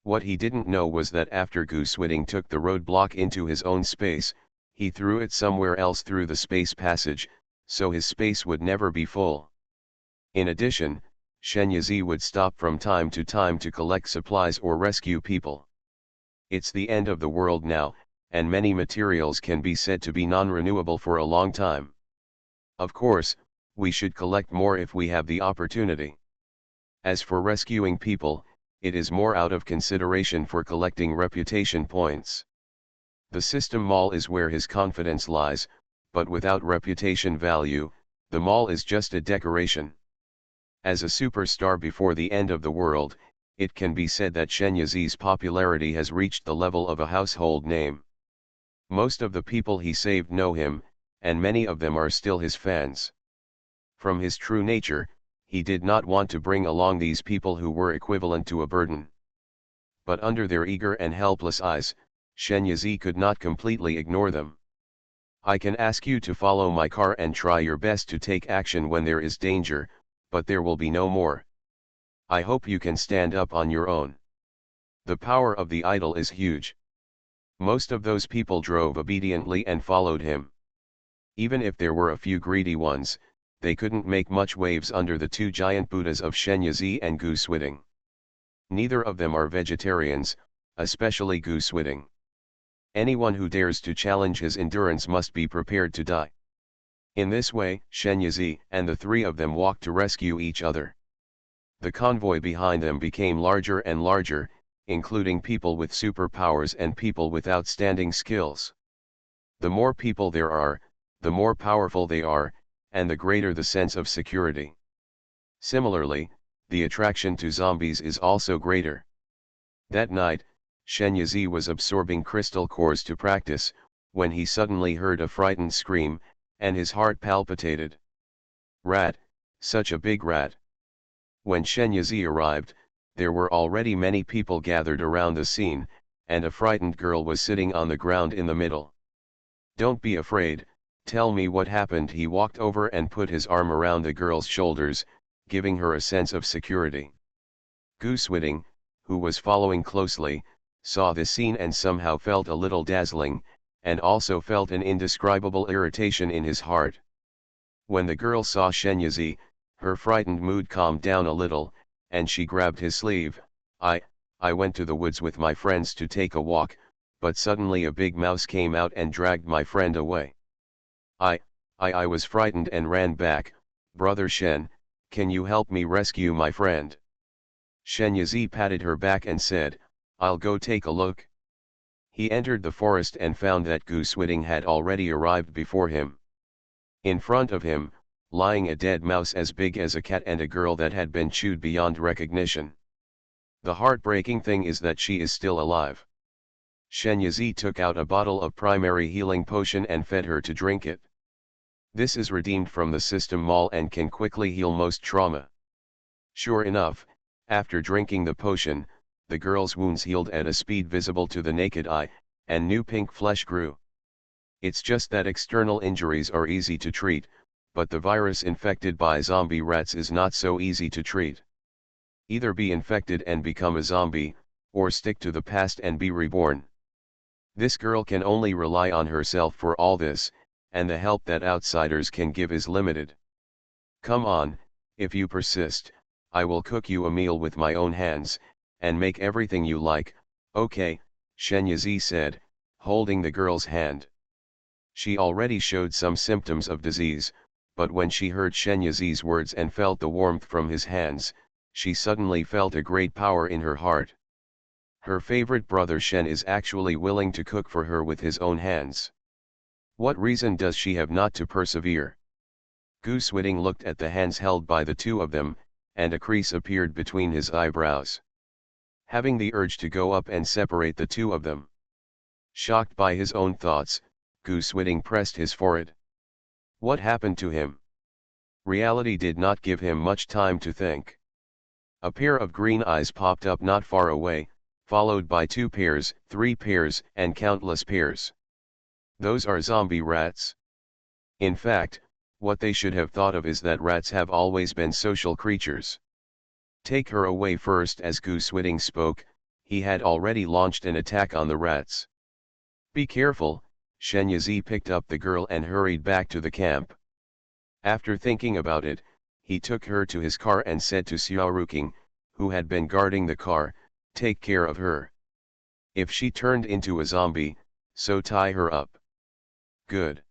What he didn't know was that after Goose Whitting took the roadblock into his own space, he threw it somewhere else through the space passage, so his space would never be full. In addition, Shen Yizi would stop from time to time to collect supplies or rescue people. It's the end of the world now, and many materials can be said to be non-renewable for a long time. Of course, we should collect more if we have the opportunity. As for rescuing people, it is more out of consideration for collecting reputation points. The system mall is where his confidence lies, but without reputation value, the mall is just a decoration. As a superstar before the end of the world, it can be said that Shen Yizi's popularity has reached the level of a household name. Most of the people he saved know him, and many of them are still his fans. From his true nature, he did not want to bring along these people who were equivalent to a burden. But under their eager and helpless eyes, Shen Yizi could not completely ignore them. I can ask you to follow my car and try your best to take action when there is danger, but there will be no more. I hope you can stand up on your own. The power of the idol is huge. Most of those people drove obediently and followed him. Even if there were a few greedy ones, they couldn't make much waves under the two giant Buddhas of Shen Yizi and Goose Whitting. Neither of them are vegetarians, especially Goose Whitting. Anyone who dares to challenge his endurance must be prepared to die. In this way, Shen Yizi and the three of them walked to rescue each other. The convoy behind them became larger and larger, including people with superpowers and people with outstanding skills. The more people there are, the more powerful they are, and the greater the sense of security. Similarly, the attraction to zombies is also greater. That night, Shen Yizi was absorbing crystal cores to practice, when he suddenly heard a frightened scream, and his heart palpitated. Rat, such a big rat. When Shen Yizi arrived, there were already many people gathered around the scene, and a frightened girl was sitting on the ground in the middle. Don't be afraid, tell me what happened. He walked over and put his arm around the girl's shoulders, giving her a sense of security. Goose Whitting, who was following closely, saw this scene and somehow felt a little dazzling, and also felt an indescribable irritation in his heart. When the girl saw Shenyazi, her frightened mood calmed down a little, and she grabbed his sleeve. I went to the woods with my friends to take a walk, but suddenly a big mouse came out and dragged my friend away. I was frightened and ran back. Brother Shen, can you help me rescue my friend? Shenyazi patted her back and said, I'll go take a look. He entered the forest and found that Goose Whitting had already arrived before him. In front of him, lying a dead mouse as big as a cat and a girl that had been chewed beyond recognition. The heartbreaking thing is that she is still alive. Shenyazi took out a bottle of primary healing potion and fed her to drink it. This is redeemed from the system mall and can quickly heal most trauma. Sure enough, after drinking the potion, the girl's wounds healed at a speed visible to the naked eye, and new pink flesh grew. It's just that external injuries are easy to treat, but the virus infected by zombie rats is not so easy to treat. Either be infected and become a zombie, or stick to the past and be reborn. This girl can only rely on herself for all this, and the help that outsiders can give is limited. Come on, if you persist, I will cook you a meal with my own hands, and make everything you like. Okay, Shenyazi said, holding the girl's hand. She already showed some symptoms of disease, but when she heard Shenyazi's words and felt the warmth from his hands, she suddenly felt a great power in her heart. Her favorite brother Shen is actually willing to cook for her with his own hands. What reason does she have not to persevere? Goose Whitting looked at the hands held by the two of them, and a crease appeared between his eyebrows. Having the urge to go up and separate the two of them. Shocked by his own thoughts, Goose Whitting pressed his forehead. What happened to him? Reality did not give him much time to think. A pair of green eyes popped up not far away, followed by 2 pairs, 3 pairs, and countless pairs. Those are zombie rats. In fact, what they should have thought of is that rats have always been social creatures. Take her away first. As Goose Whitting spoke, he had already launched an attack on the rats. Be careful, Shenyazi picked up the girl and hurried back to the camp. After thinking about it, he took her to his car and said to Xiaoruking, who had been guarding the car, take care of her. If she turned into a zombie, so tie her up. Good.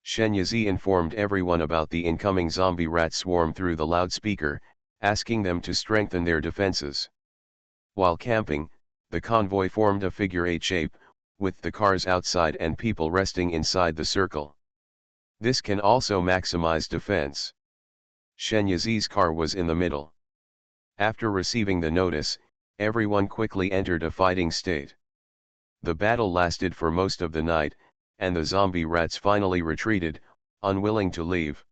Shenyazi informed everyone about the incoming zombie rat swarm through the loudspeaker, asking them to strengthen their defenses. While camping, the convoy formed a figure-8 shape, with the cars outside and people resting inside the circle. This can also maximize defense. Shenyazi's car was in the middle. After receiving the notice, everyone quickly entered a fighting state. The battle lasted for most of the night, and the zombie rats finally retreated, unwilling to leave.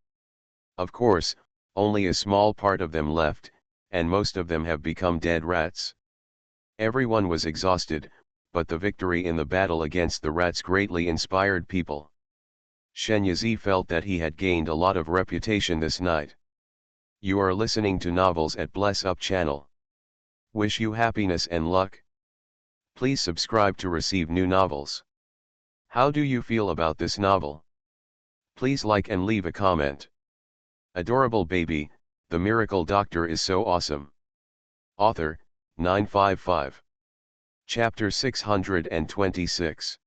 Of course, only a small part of them left, and most of them have become dead rats. Everyone was exhausted, but the victory in the battle against the rats greatly inspired people. Shenyazi felt that he had gained a lot of reputation this night. You are listening to Novels at Bless Up channel. Wish you happiness and luck. Please subscribe to receive new novels. How do you feel about this novel? Please like and leave a comment. Adorable baby, the miracle doctor is so awesome. Author, 955. Chapter 626.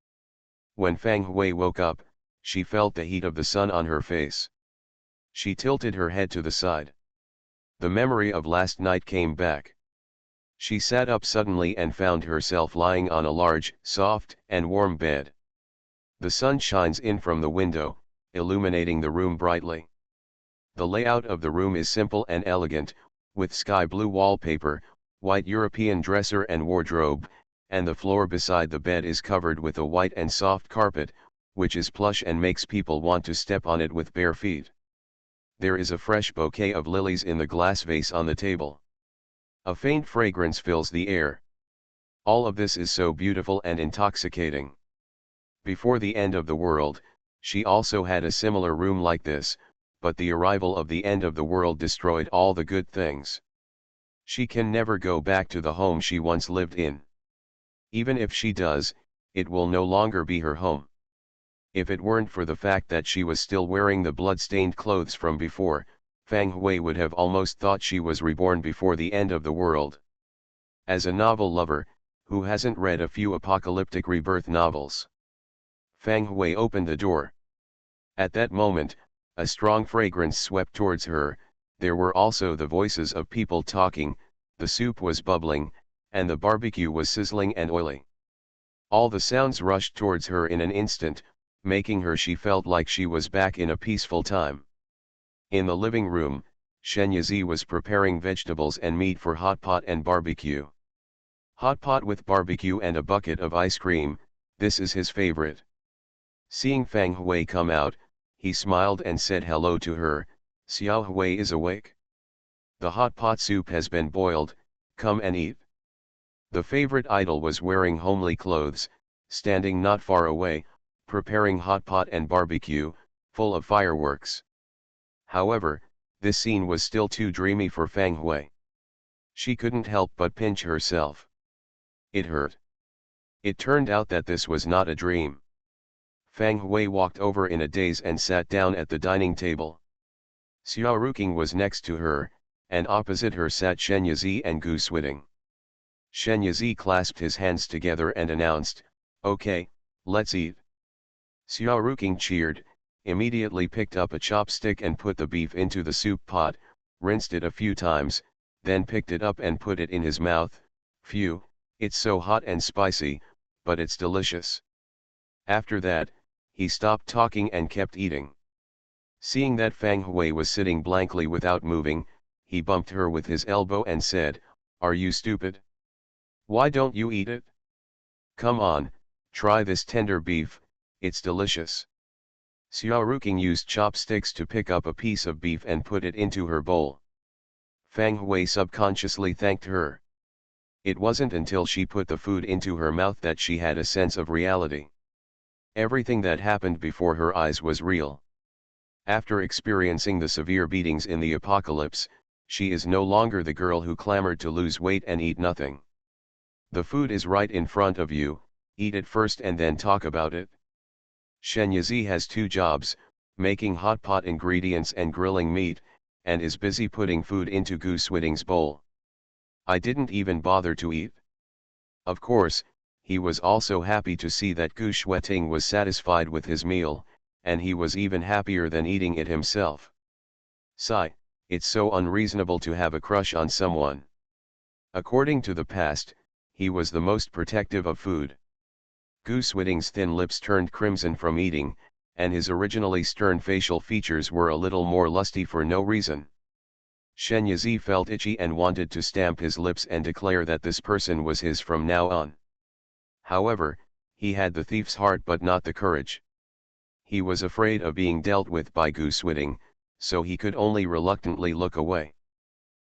When Fang Hui woke up, she felt the heat of the sun on her face. She tilted her head to the side. The memory of last night came back. She sat up suddenly and found herself lying on a large, soft, and warm bed. The sun shines in from the window, illuminating the room brightly. The layout of the room is simple and elegant, with sky blue wallpaper, white European dresser and wardrobe, and the floor beside the bed is covered with a white and soft carpet, which is plush and makes people want to step on it with bare feet. There is a fresh bouquet of lilies in the glass vase on the table. A faint fragrance fills the air. All of this is so beautiful and intoxicating. Before the end of the world, she also had a similar room like this, but the arrival of the end of the world destroyed all the good things. She can never go back to the home she once lived in. Even if she does, it will no longer be her home. If it weren't for the fact that she was still wearing the blood-stained clothes from before, Fang Hui would have almost thought she was reborn before the end of the world. As a novel lover, who hasn't read a few apocalyptic rebirth novels? Fang Hui opened the door. At that moment, a strong fragrance swept towards her. There were also the voices of people talking, the soup was bubbling, and the barbecue was sizzling and oily. All the sounds rushed towards her in an instant, making her felt like she was back in a peaceful time. In the living room, Shen Yizi was preparing vegetables and meat for hot pot and barbecue. Hot pot with barbecue and a bucket of ice cream, this is his favorite. Seeing Fang Hui come out, he smiled and said hello to her. Xiao Hui is awake. The hot pot soup has been boiled, come and eat. The favorite idol was wearing homely clothes, standing not far away, preparing hot pot and barbecue, full of fireworks. However, this scene was still too dreamy for Fang Hui. She couldn't help but pinch herself. It hurt. It turned out that this was not a dream. Fang Hui walked over in a daze and sat down at the dining table. Xiao Ruqing was next to her, and opposite her sat Shen Yizi and Gu Switing. Shen Yizi clasped his hands together and announced, "Okay, let's eat." Xiao Ruqing cheered, immediately picked up a chopstick and put the beef into the soup pot, rinsed it a few times, then picked it up and put it in his mouth. Phew, it's so hot and spicy, but it's delicious. After that, he stopped talking and kept eating. Seeing that Fang Hui was sitting blankly without moving, he bumped her with his elbow and said, "Are you stupid? Why don't you eat it? Come on, try this tender beef, it's delicious." Xiao Ruqing used chopsticks to pick up a piece of beef and put it into her bowl. Fang Hui subconsciously thanked her. It wasn't until she put the food into her mouth that she had a sense of reality. Everything that happened before her eyes was real. After experiencing the severe beatings in the apocalypse, she is no longer the girl who clamored to lose weight and eat nothing. The food is right in front of you, eat it first and then talk about it. Shen Yizi has two jobs, making hot pot ingredients and grilling meat, and is busy putting food into Gu Switing's bowl. I didn't even bother to eat. Of course, he was also happy to see that Gu Switing was satisfied with his meal, and he was even happier than eating it himself. Sigh, it's so unreasonable to have a crush on someone. According to the past, he was the most protective of food. Gu Switing's thin lips turned crimson from eating, and his originally stern facial features were a little more lusty for no reason. Shen Yizi felt itchy and wanted to stamp his lips and declare that this person was his from now on. However, he had the thief's heart but not the courage. He was afraid of being dealt with by Gu Switing, so he could only reluctantly look away.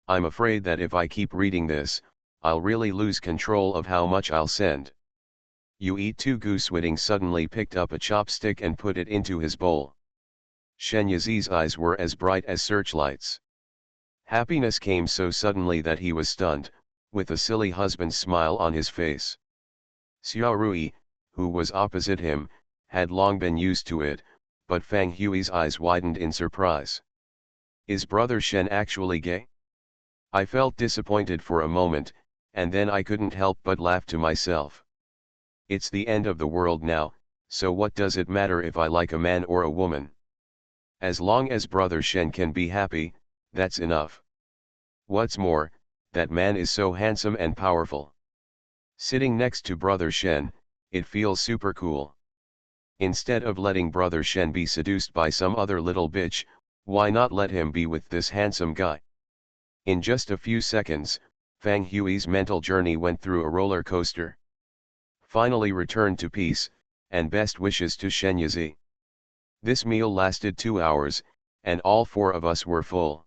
I'm afraid that if I keep reading this, I'll really lose control of how much I'll send. You eat too. Gu Switing suddenly picked up a chopstick and put it into his bowl. Shen Yizi's eyes were as bright as searchlights. Happiness came so suddenly that he was stunned, with a silly husband's smile on his face. Xiao Rui, who was opposite him, had long been used to it, but Fang Hui's eyes widened in surprise. Is brother Shen actually gay? I felt disappointed for a moment, and then I couldn't help but laugh to myself. It's the end of the world now, so what does it matter if I like a man or a woman? As long as brother Shen can be happy, that's enough. What's more, that man is so handsome and powerful. Sitting next to brother Shen, it feels super cool. Instead of letting brother Shen be seduced by some other little bitch, why not let him be with this handsome guy? In just a few seconds, Fang Hui's mental journey went through a roller coaster. Finally returned to peace, and best wishes to Shen Yizi. This meal lasted 2 hours, and all four of us were full.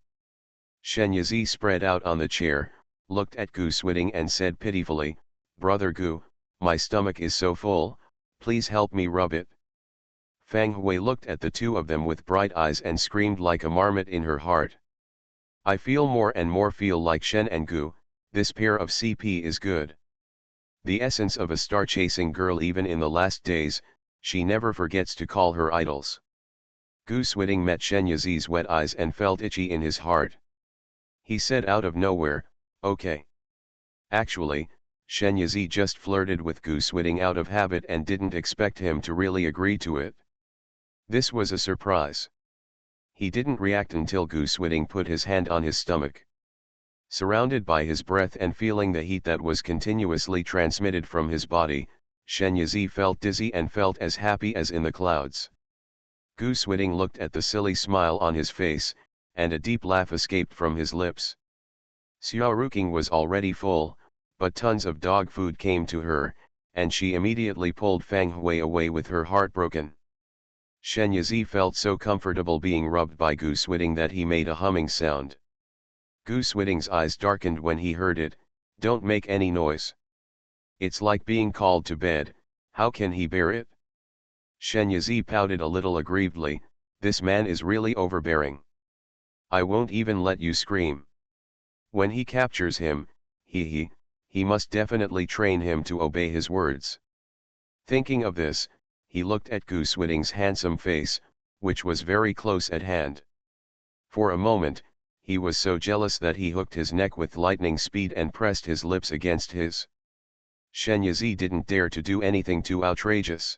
Shen Yizi spread out on the chair, looked at Gu Switing and said pitifully, "Brother Gu, my stomach is so full, please help me rub it." Fang Hui looked at the two of them with bright eyes and screamed like a marmot in her heart. I feel more and more like Shen and Gu, this pair of CP is good. The essence of a star-chasing girl. Even in the last days, she never forgets to call her idols. Gu Swiding met Shen Yizi's wet eyes and felt itchy in his heart. He said out of nowhere, "Okay." Actually, Shen Yizi just flirted with Gu Swiding out of habit and didn't expect him to really agree to it. This was a surprise. He didn't react until Gu Swiding put his hand on his stomach. Surrounded by his breath and feeling the heat that was continuously transmitted from his body, Shen Yizi felt dizzy and felt as happy as in the clouds. Gu Swiding looked at the silly smile on his face, and a deep laugh escaped from his lips. Xiao Ruking was already full, but tons of dog food came to her, and she immediately pulled Fang Hui away with her heart broken. Shen Yizi felt so comfortable being rubbed by Gu Swiding that he made a humming sound. Gu Swiding's eyes darkened when he heard it. "Don't make any noise. It's like being called to bed, how can he bear it?" Shen Yizi pouted a little aggrievedly. "This man is really overbearing. I won't even let you scream. When he captures him, he must definitely train him to obey his words." Thinking of this, he looked at Gu Swiding's handsome face, which was very close at hand. For a moment, he was so jealous that he hooked his neck with lightning speed and pressed his lips against his. Shen Yizi didn't dare to do anything too outrageous.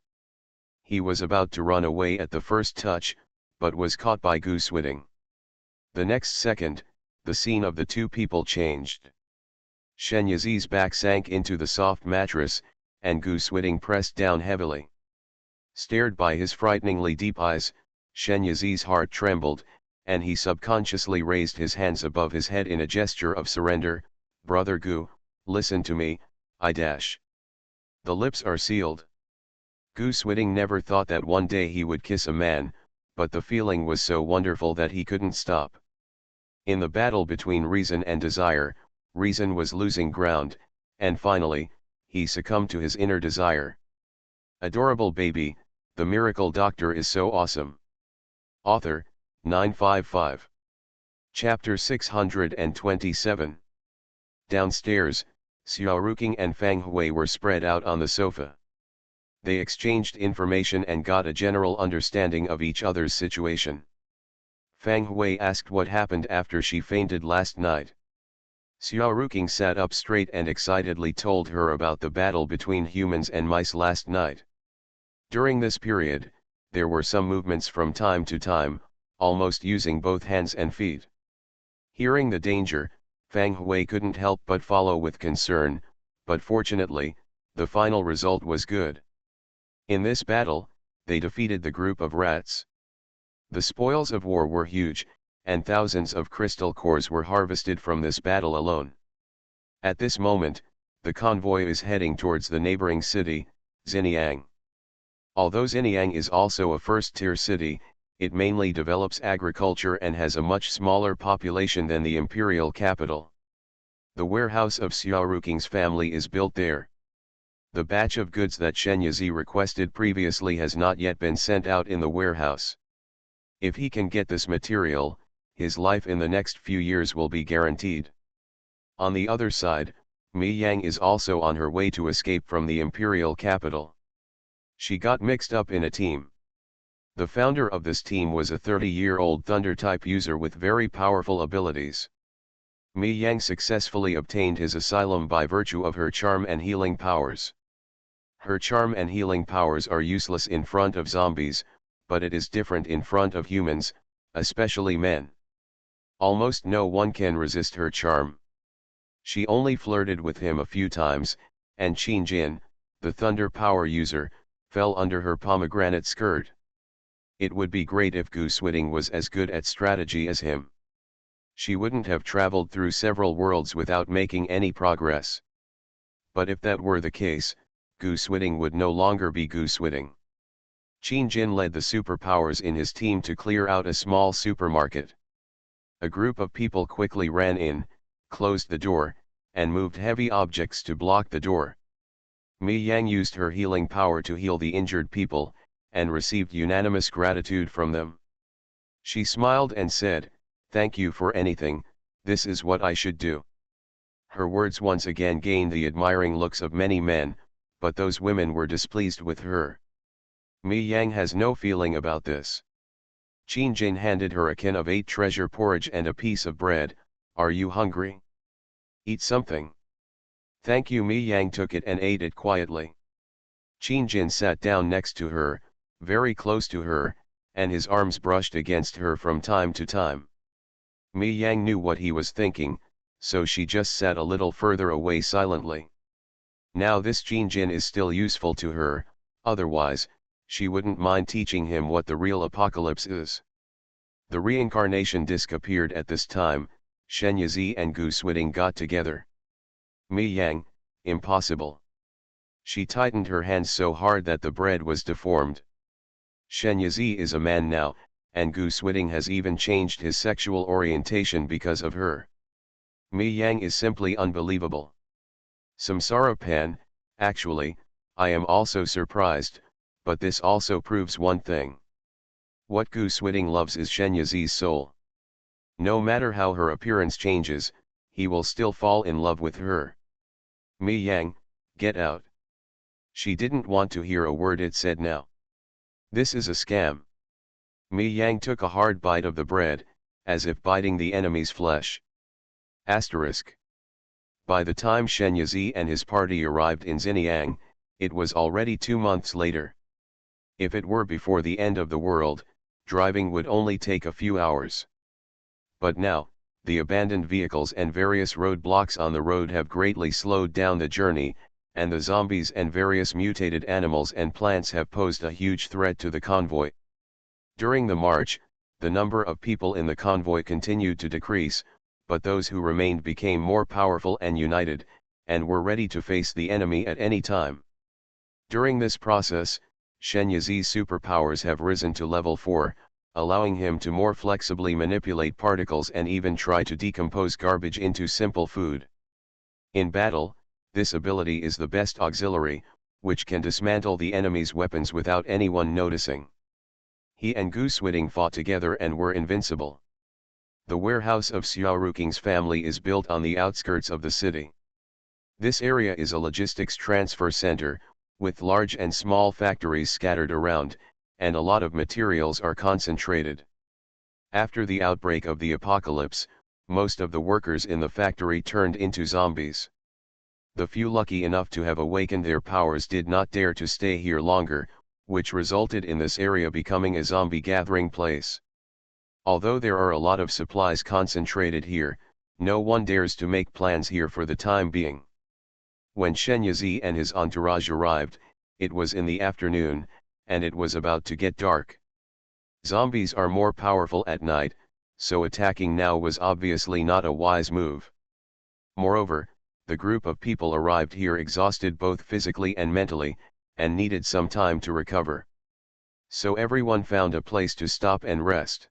He was about to run away at the first touch, but was caught by Gu Swiding. The next second, the scene of the two people changed. Shen Yizi's back sank into the soft mattress, and Gu Swiding pressed down heavily. Stared by his frighteningly deep eyes, Shen Yizi's heart trembled, and he subconsciously raised his hands above his head in a gesture of surrender. "Brother Gu, listen to me, I dash." The lips are sealed. Gu Swiding never thought that one day he would kiss a man, but the feeling was so wonderful that he couldn't stop. In the battle between reason and desire, reason was losing ground, and finally, he succumbed to his inner desire. Adorable baby, the miracle doctor is so awesome. Author, 955. Chapter 627. Downstairs, Xiao Ruking and Fang Hui were spread out on the sofa. They exchanged information and got a general understanding of each other's situation. Fang Hui asked what happened after she fainted last night. Xiao Ruking sat up straight and excitedly told her about the battle between humans and mice last night. During this period, there were some movements from time to time, almost using both hands and feet. Hearing the danger, Fang Hui couldn't help but follow with concern, but fortunately, the final result was good. In this battle, they defeated the group of rats. The spoils of war were huge, and thousands of crystal cores were harvested from this battle alone. At this moment, the convoy is heading towards the neighboring city, Xiniang. Although Xiniang is also a first-tier city, it mainly develops agriculture and has a much smaller population than the imperial capital. The warehouse of Xiao Ruking's family is built there. The batch of goods that Shen Yizi requested previously has not yet been sent out in the warehouse. If he can get this material, his life in the next few years will be guaranteed. On the other side, Mi Yang is also on her way to escape from the imperial capital. She got mixed up in a team. The founder of this team was a 30-year-old Thunder-type user with very powerful abilities. Mi Yang successfully obtained his asylum by virtue of her charm and healing powers. Her charm and healing powers are useless in front of zombies, but it is different in front of humans, especially men. Almost no one can resist her charm. She only flirted with him a few times, and Qin Jin, the Thunder power user, fell under her pomegranate skirt. It would be great if Gu Swiding was as good at strategy as him. She wouldn't have traveled through several worlds without making any progress. But if that were the case, Gu Swiding would no longer be Gu Swiding. Qin Jin led the superpowers in his team to clear out a small supermarket. A group of people quickly ran in, closed the door, and moved heavy objects to block the door. Mi Yang used her healing power to heal the injured people, and received unanimous gratitude from them. She smiled and said, "Thank you for anything, this is what I should do." Her words once again gained the admiring looks of many men, but those women were displeased with her. Mi Yang has no feeling about this. Qin Jin handed her a can of 8 treasure porridge and a piece of bread. Are you hungry? Eat something. Thank you. Mi Yang took it and ate it quietly. Qin Jin sat down next to her, very close to her, and his arms brushed against her from time to time. Mi Yang knew what he was thinking, so she just sat a little further away silently. Now this Qin Jin is still useful to her, otherwise, she wouldn't mind teaching him what the real apocalypse is. The reincarnation disc appeared at this time. Shen Yizi and Gu Swiding got together. Mi Yang, impossible. She tightened her hands so hard that the bread was deformed. Shen Yizi is a man now, and Gu Swiding has even changed his sexual orientation because of her. Mi Yang is simply unbelievable. Samsara Pan, actually, I am also surprised, but this also proves one thing. What Gu Swiding loves is Shen Yizi's soul. No matter how her appearance changes, he will still fall in love with her. Mi Yang, get out. She didn't want to hear a word it said now. This is a scam. Mi Yang took a hard bite of the bread, as if biting the enemy's flesh. Asterisk. By the time Shen Yizi and his party arrived in Xinjiang, it was already 2 months later. If it were before the end of the world, driving would only take a few hours. But now, the abandoned vehicles and various roadblocks on the road have greatly slowed down the journey, and the zombies and various mutated animals and plants have posed a huge threat to the convoy. During the march, the number of people in the convoy continued to decrease, but those who remained became more powerful and united, and were ready to face the enemy at any time. During this process, Shen Yizi's superpowers have risen to level 4, allowing him to more flexibly manipulate particles and even try to decompose garbage into simple food. In battle, this ability is the best auxiliary, which can dismantle the enemy's weapons without anyone noticing. He and Gu Swiding fought together and were invincible. The warehouse of Xiaoruking's family is built on the outskirts of the city. This area is a logistics transfer center, with large and small factories scattered around, and a lot of materials are concentrated. After the outbreak of the apocalypse, most of the workers in the factory turned into zombies. The few lucky enough to have awakened their powers did not dare to stay here longer, which resulted in this area becoming a zombie gathering place. Although there are a lot of supplies concentrated here, no one dares to make plans here for the time being. When Shen Yizi and his entourage arrived, it was in the afternoon, and it was about to get dark. Zombies are more powerful at night, so attacking now was obviously not a wise move. Moreover, the group of people arrived here exhausted both physically and mentally, and needed some time to recover. So everyone found a place to stop and rest.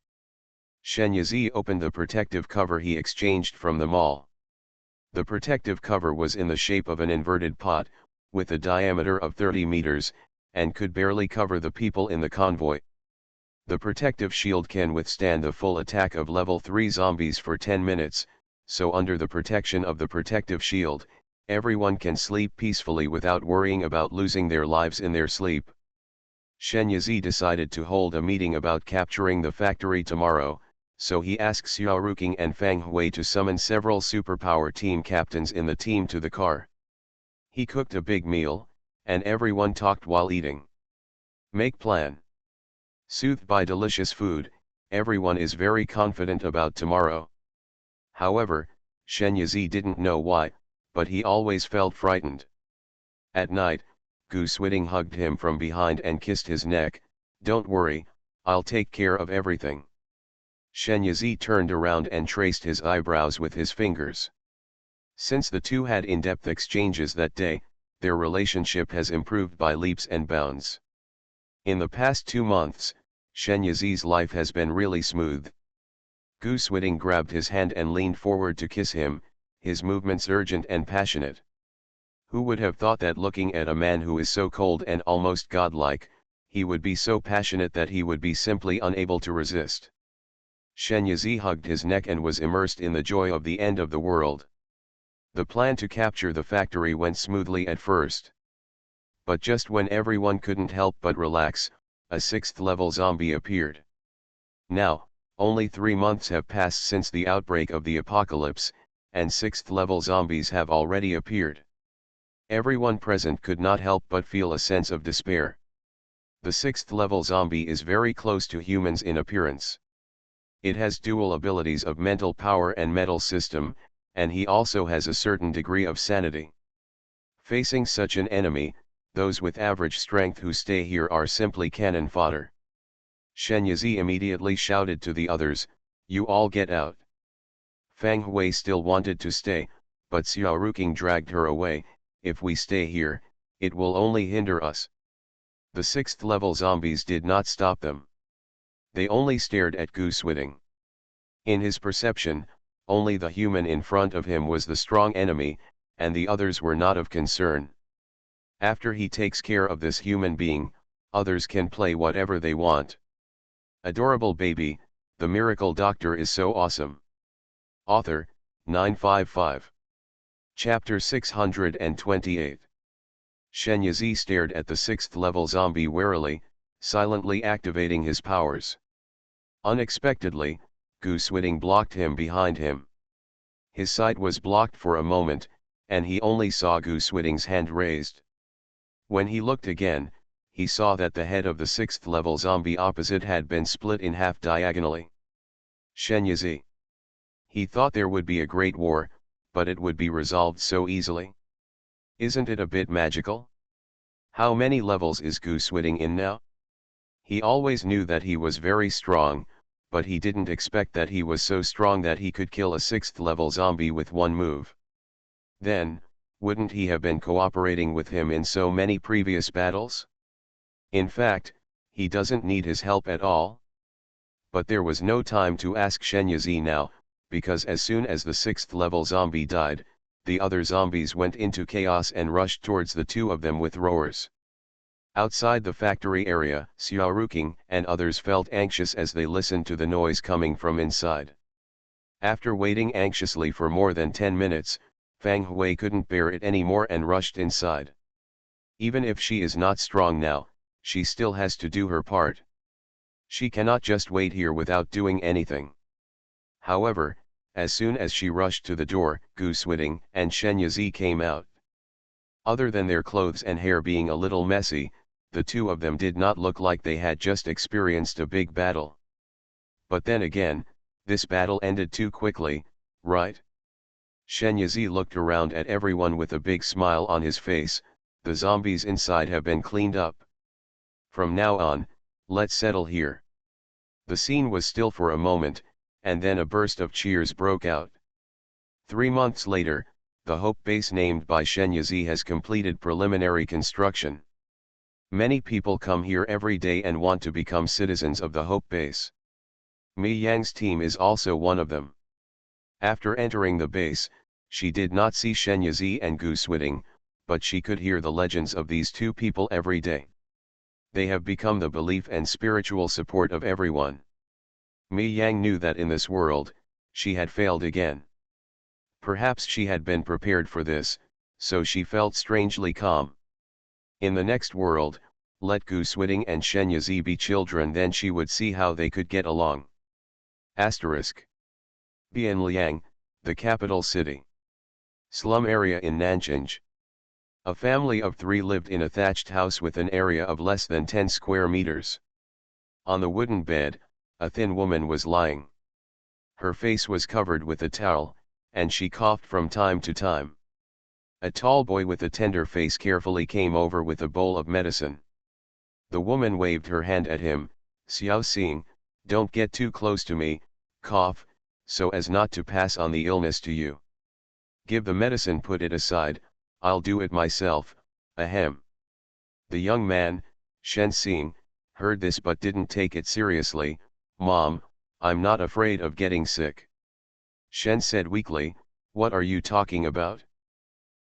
Shen Yizi opened the protective cover he exchanged from the mall. The protective cover was in the shape of an inverted pot, with a diameter of 30 meters, and could barely cover the people in the convoy. The protective shield can withstand the full attack of level 3 zombies for 10 minutes, so under the protection of the protective shield, everyone can sleep peacefully without worrying about losing their lives in their sleep. Shen Yizi decided to hold a meeting about capturing the factory tomorrow, so he asked Xiaoruking and Fang Hui to summon several superpower team captains in the team to the car. He cooked a big meal, and everyone talked while eating. Make plan. Soothed by delicious food, everyone is very confident about tomorrow. However, Shen Yizi didn't know why, but he always felt frightened. At night, Gu Swiding hugged him from behind and kissed his neck. Don't worry, I'll take care of everything. Shen Yizi turned around and traced his eyebrows with his fingers. Since the two had in-depth exchanges that day, their relationship has improved by leaps and bounds. In the past 2 months, Shen Yizi's life has been really smooth. Gu Swiding grabbed his hand and leaned forward to kiss him, his movements urgent and passionate. Who would have thought that looking at a man who is so cold and almost godlike, he would be so passionate that he would be simply unable to resist. Shen Yizi hugged his neck and was immersed in the joy of the end of the world. The plan to capture the factory went smoothly at first. But just when everyone couldn't help but relax, a sixth-level zombie appeared. Now, only 3 months have passed since the outbreak of the apocalypse, and sixth-level zombies have already appeared. Everyone present could not help but feel a sense of despair. The sixth-level zombie is very close to humans in appearance. It has dual abilities of mental power and metal system, and he also has a certain degree of sanity. Facing such an enemy, those with average strength who stay here are simply cannon fodder. Shen Yizi immediately shouted to the others, "You all get out." Fang Hui still wanted to stay, but Xiao Ruking dragged her away. "If we stay here, it will only hinder us." The sixth-level zombies did not stop them. They only stared at Gu Swiding. In his perception, only the human in front of him was the strong enemy, and the others were not of concern. After he takes care of this human being, others can play whatever they want. Adorable baby, the miracle doctor is so awesome. Author, 955. Chapter 628. Shen Yizi stared at the sixth-level zombie warily, silently activating his powers. Unexpectedly, Gu Swiding blocked him behind him. His sight was blocked for a moment, and he only saw Gu Swiding's hand raised. When he looked again, he saw that the head of the sixth-level zombie opposite had been split in half diagonally. Shen Yizi. He thought there would be a great war, but it would be resolved so easily. Isn't it a bit magical? How many levels is Gu Swiding in now? He always knew that he was very strong, but he didn't expect that he was so strong that he could kill a sixth-level zombie with one move. Then, wouldn't he have been cooperating with him in so many previous battles? In fact, he doesn't need his help at all. But there was no time to ask Shen Yizi now, because as soon as the sixth-level zombie died, the other zombies went into chaos and rushed towards the two of them with roars. Outside the factory area, Xiao Ruking and others felt anxious as they listened to the noise coming from inside. After waiting anxiously for more than 10 minutes, Fang Hui couldn't bear it anymore and rushed inside. Even if she is not strong now, she still has to do her part. She cannot just wait here without doing anything. However, as soon as she rushed to the door, Gu Swiding and Shen Yizi came out. Other than their clothes and hair being a little messy, the two of them did not look like they had just experienced a big battle. But then again, this battle ended too quickly, right? Shen Yizi looked around at everyone with a big smile on his face. The zombies inside have been cleaned up. From now on, let's settle here. The scene was still for a moment, and then a burst of cheers broke out. 3 months later, the Hope Base named by Shen Yizi has completed preliminary construction. Many people come here every day and want to become citizens of the Hope Base. Mi Yang's team is also one of them. After entering the base, she did not see Shen Yizi and Gu Swiding, but she could hear the legends of these two people every day. They have become the belief and spiritual support of everyone. Mi Yang knew that in this world, she had failed again. Perhaps she had been prepared for this, so she felt strangely calm. In the next world, let Gu Swiding and Shen Yizi be children, then she would see how they could get along. Asterisk. Bianliang, the capital city. Slum area in Nanjing. A family of 3 lived in a thatched house with an area of less than 10 square meters. On the wooden bed, a thin woman was lying. Her face was covered with a towel, and she coughed from time to time. A tall boy with a tender face carefully came over with a bowl of medicine. The woman waved her hand at him. "Xiao Xing, don't get too close to me, cough, so as not to pass on the illness to you. Give the medicine, put it aside, I'll do it myself, ahem." The young man, Shen Xing, heard this but didn't take it seriously. "Mom, I'm not afraid of getting sick." Shen said weakly, "What are you talking about?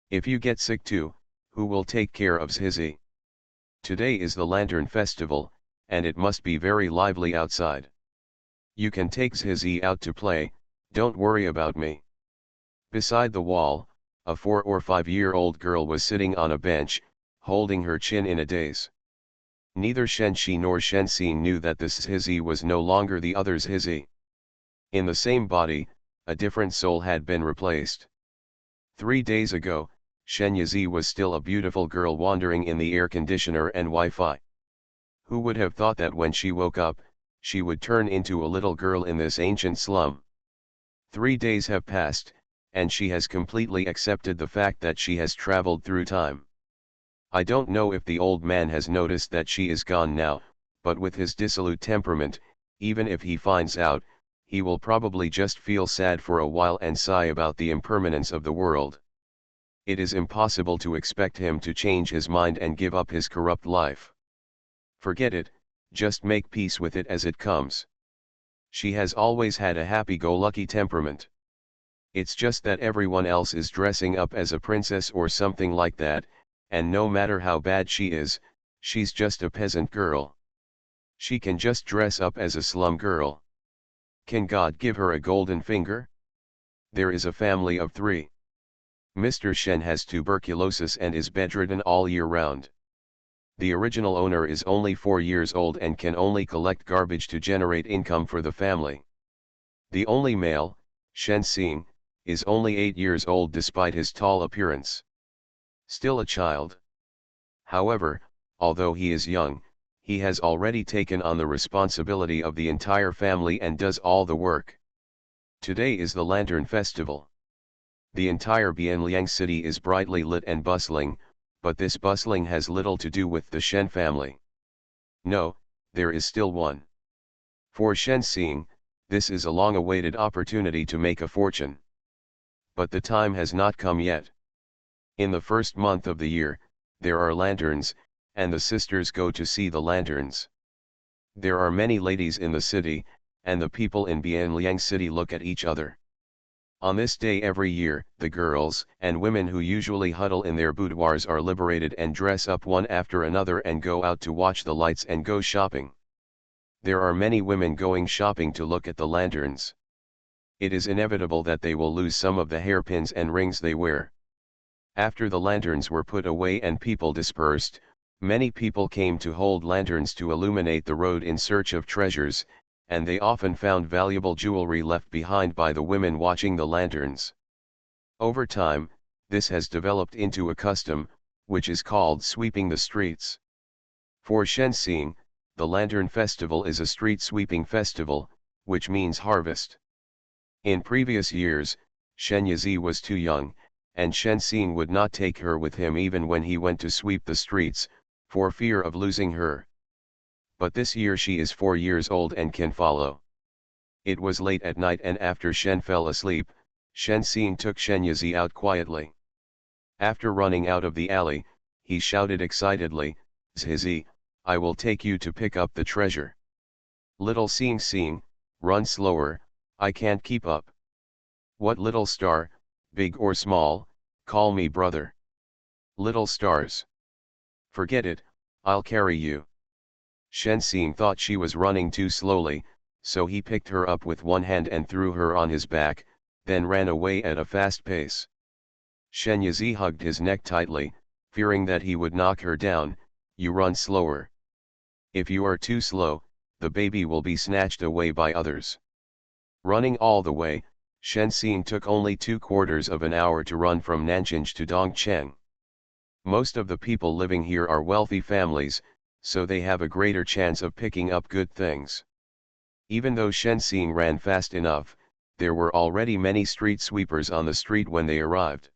If you get sick too, who will take care of Zhizi? Today is the Lantern Festival, and it must be very lively outside. You can take Zhizi out to play, don't worry about me." Beside the wall, A 4 or 5-year-old girl was sitting on a bench, holding her chin in a daze. Neither Shenxi nor Shenxing knew that this Hizzy was no longer the other's Hizzy. In the same body, a different soul had been replaced. 3 days ago, Shen Yizi was still a beautiful girl wandering in the air conditioner and Wi-Fi. Who would have thought that when she woke up, she would turn into a little girl in this ancient slum? 3 days have passed, and she has completely accepted the fact that she has traveled through time. I don't know if the old man has noticed that she is gone now, but with his dissolute temperament, even if he finds out, he will probably just feel sad for a while and sigh about the impermanence of the world. It is impossible to expect him to change his mind and give up his corrupt life. Forget it, just make peace with it as it comes. She has always had a happy-go-lucky temperament. It's just that everyone else is dressing up as a princess or something like that, and no matter how bad she is, she's just a peasant girl. She can just dress up as a slum girl. Can God give her a golden finger? There is a family of 3. Mr. Shen has tuberculosis and is bedridden all year round. The original owner is only 4 years old and can only collect garbage to generate income for the family. The only male, Shen Xing, is only 8 years old despite his tall appearance. Still a child. However, although he is young, he has already taken on the responsibility of the entire family and does all the work. Today is the Lantern Festival. The entire Bianliang city is brightly lit and bustling, but this bustling has little to do with the Shen family. No, there is still one. For Shen Xing, this is a long-awaited opportunity to make a fortune. But the time has not come yet. In the first month of the year, there are lanterns, and the sisters go to see the lanterns. There are many ladies in the city, and the people in Bianliang city look at each other. On this day every year, the girls and women who usually huddle in their boudoirs are liberated and dress up one after another and go out to watch the lights and go shopping. There are many women going shopping to look at the lanterns. It is inevitable that they will lose some of the hairpins and rings they wear. After the lanterns were put away and people dispersed, many people came to hold lanterns to illuminate the road in search of treasures, and they often found valuable jewelry left behind by the women watching the lanterns. Over time, this has developed into a custom, which is called sweeping the streets. For Shenxing, the Lantern Festival is a street sweeping festival, which means harvest. In previous years, Shen Yizi was too young, and Shenxing would not take her with him even when he went to sweep the streets, for fear of losing her. But this year she is 4 years old and can follow. It was late at night and after Shen fell asleep, Shenxing took Shen Yizi out quietly. After running out of the alley, he shouted excitedly, "Zizi, I will take you to pick up the treasure. Little Xing, run slower, I can't keep up. What little star, big or small, call me brother. Little stars. Forget it, I'll carry you." Shenxing thought she was running too slowly, so he picked her up with one hand and threw her on his back, then ran away at a fast pace. Shen Yizi hugged his neck tightly, fearing that he would knock her down. "You run slower. If you are too slow, the baby will be snatched away by others." Running all the way, Shenxing took only 2/4 of an hour to run from Nanjing to Dongcheng. Most of the people living here are wealthy families, so they have a greater chance of picking up good things. Even though Shenxing ran fast enough, there were already many street sweepers on the street when they arrived.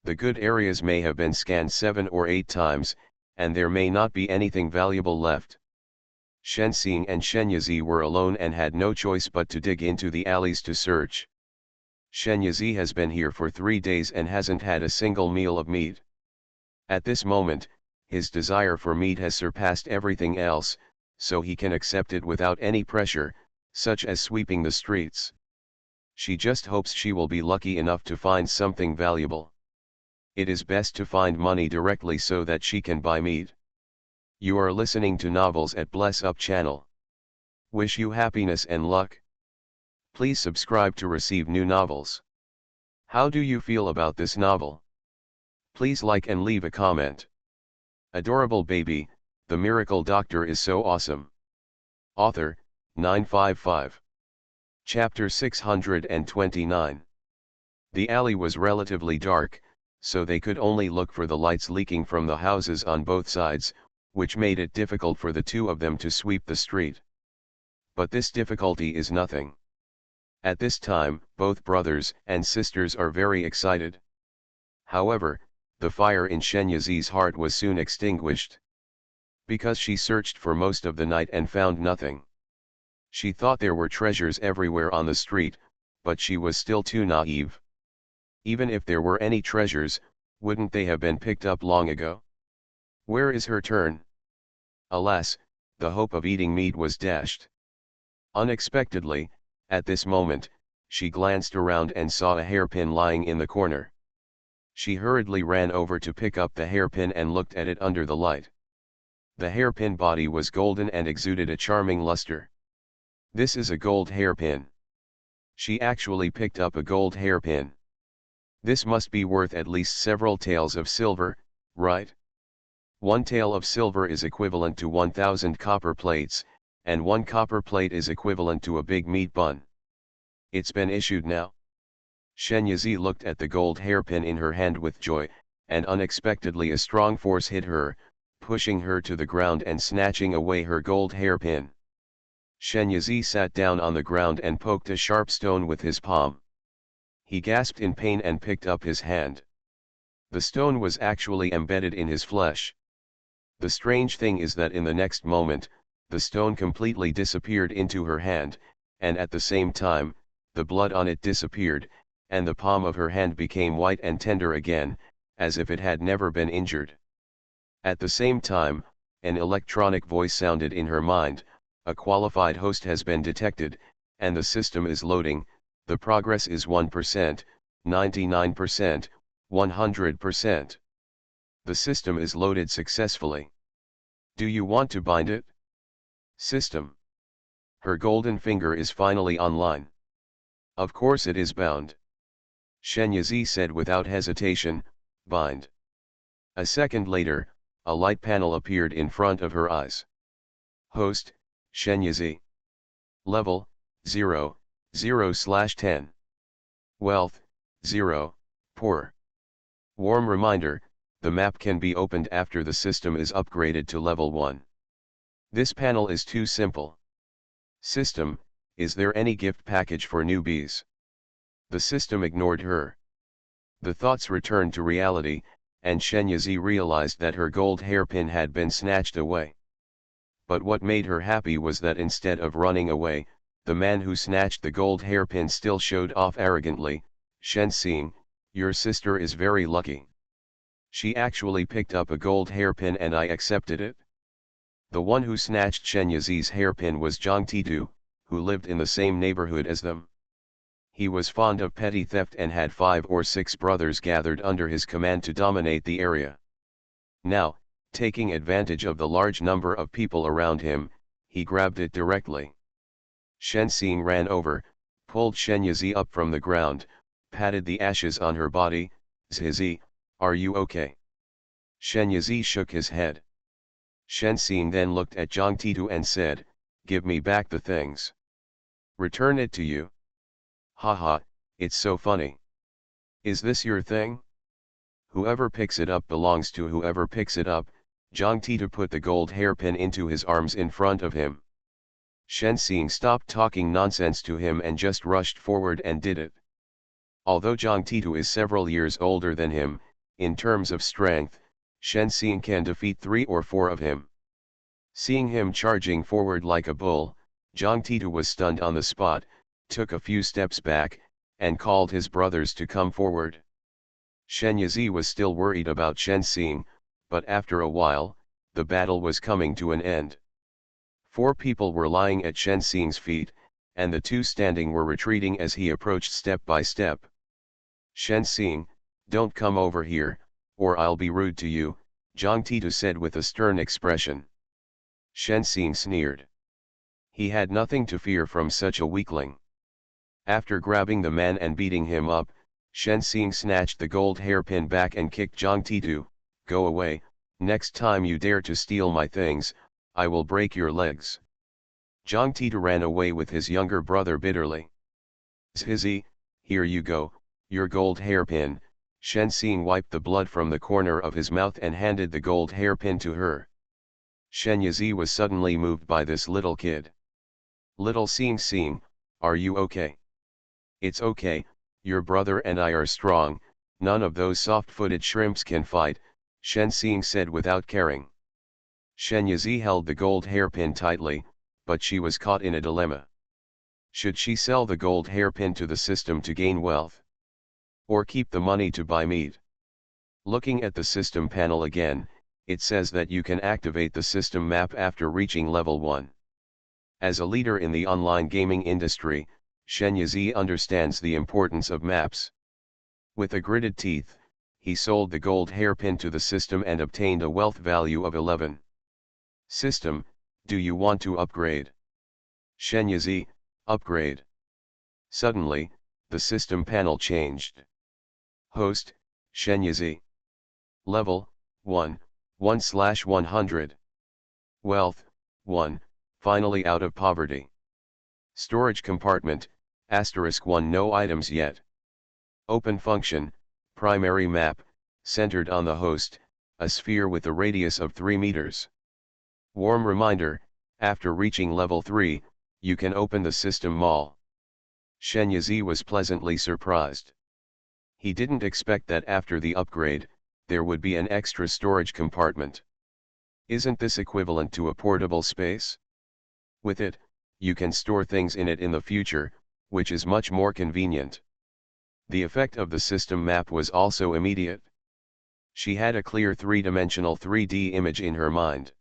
The good areas may have been scanned 7 or 8 times, and there may not be anything valuable left. Shenxing and Shen Yizi were alone and had no choice but to dig into the alleys to search. Shen Yizi has been here for 3 days and hasn't had a single meal of meat. At this moment, his desire for meat has surpassed everything else, so he can accept it without any pressure, such as sweeping the streets. She just hopes she will be lucky enough to find something valuable. It is best to find money directly so that she can buy meat. You are listening to Novels at Bless Up channel. Wish you happiness and luck. Please subscribe to receive new novels. How do you feel about this novel? Please like and leave a comment. Adorable baby, the miracle doctor is so awesome. Author, 955. Chapter 629. The alley was relatively dark, so they could only look for the lights leaking from the houses on both sides, which made it difficult for the two of them to sweep the street. But this difficulty is nothing. At this time, both brothers and sisters are very excited. However, the fire in Shenyazi's heart was soon extinguished. Because she searched for most of the night and found nothing. She thought there were treasures everywhere on the street, but she was still too naive. Even if there were any treasures, wouldn't they have been picked up long ago? Where is her turn? Alas, the hope of eating meat was dashed. Unexpectedly, at this moment, she glanced around and saw a hairpin lying in the corner. She hurriedly ran over to pick up the hairpin and looked at it under the light. The hairpin body was golden and exuded a charming luster. This is a gold hairpin. She actually picked up a gold hairpin. This must be worth at least several taels of silver, right? One tael of silver is equivalent to 1,000 copper plates, and one copper plate is equivalent to a big meat bun. It's been issued now. Shenyazi looked at the gold hairpin in her hand with joy, and unexpectedly a strong force hit her, pushing her to the ground and snatching away her gold hairpin. Shenyazi sat down on the ground and poked a sharp stone with his palm. He gasped in pain and picked up his hand. The stone was actually embedded in his flesh. The strange thing is that in the next moment, the stone completely disappeared into her hand, and at the same time, the blood on it disappeared, and the palm of her hand became white and tender again, as if it had never been injured. At the same time, an electronic voice sounded in her mind, "A qualified host has been detected, and the system is loading. The progress is 1%, 99%, 100%. The system is loaded successfully. Do you want to bind it? System. Her golden finger is finally online. Of course it is bound. Shenyazi said without hesitation, bind. A second later, a light panel appeared in front of her eyes. Host, Shenyazi. Level, 0, 0/10. Wealth, 0, poor. Warm reminder, the map can be opened after the system is upgraded to level 1. This panel is too simple. System, is there any gift package for newbies? The system ignored her. The thoughts returned to reality, and Shenyazi realized that her gold hairpin had been snatched away. But what made her happy was that instead of running away, the man who snatched the gold hairpin still showed off arrogantly, "Shenxing, your sister is very lucky. She actually picked up a gold hairpin and I accepted it." The one who snatched Shenyazi's hairpin was Zhang Titu, who lived in the same neighborhood as them. He was fond of petty theft and had 5 or 6 brothers gathered under his command to dominate the area. Now, taking advantage of the large number of people around him, he grabbed it directly. Shenxing ran over, pulled Shenyazi up from the ground, patted the ashes on her body. "Zizi, are you okay?" Shenyazi shook his head. Shenxing then looked at Zhang Titu and said, "Give me back the things. Return it to you." "Haha, it's so funny. Is this your thing? Whoever picks it up belongs to whoever picks it up." Zhang Titu put the gold hairpin into his arms in front of him. Shenxing stopped talking nonsense to him and just rushed forward and did it. Although Zhang Titu is several years older than him, in terms of strength, Shenxing can defeat 3 or 4 of him. Seeing him charging forward like a bull, Zhang Titu was stunned on the spot, took a few steps back, and called his brothers to come forward. Shenyazi was still worried about Shenxing, but after a while, the battle was coming to an end. 4 people were lying at Shenxing's feet, and the 2 standing were retreating as he approached step by step. "Shenxing, don't come over here, or I'll be rude to you," Zhang Titu said with a stern expression. Shenxing sneered. He had nothing to fear from such a weakling. After grabbing the man and beating him up, Shen Xing snatched the gold hairpin back and kicked Jiang Titu. Go away, next time you dare to steal my things, I will break your legs. Jiang Titu ran away with his younger brother bitterly. Zhizi, here you go, your gold hairpin. Shen Xing wiped the blood from the corner of his mouth and handed the gold hairpin to her. Shen Yizi was suddenly moved by this little kid. Little Xing, are you okay? It's okay, your brother and I are strong, none of those soft-footed shrimps can fight, Shen Xing said without caring. Shen Yizi held the gold hairpin tightly, but she was caught in a dilemma. Should she sell the gold hairpin to the system to gain wealth? Or keep the money to buy meat? Looking at the system panel again, it says that you can activate the system map after reaching level 1. As a leader in the online gaming industry, Shen Yizi understands the importance of maps. With a gritted teeth, he sold the gold hairpin to the system and obtained a wealth value of 11. System, do you want to upgrade? Shen Yizi, upgrade. Suddenly, the system panel changed. Host, Shen Yizi. Level, 1, 1/100. Wealth, 1, finally out of poverty. Storage compartment, *1 no items yet. Open function, primary map, centered on the host, a sphere with a radius of 3 meters. Warm reminder, after reaching level 3, you can open the system mall. Shen Yizi was pleasantly surprised. He didn't expect that after the upgrade, there would be an extra storage compartment. Isn't this equivalent to a portable space? With it, you can store things in it in the future, which is much more convenient. The effect of the system map was also immediate. She had a clear three-dimensional 3D image in her mind.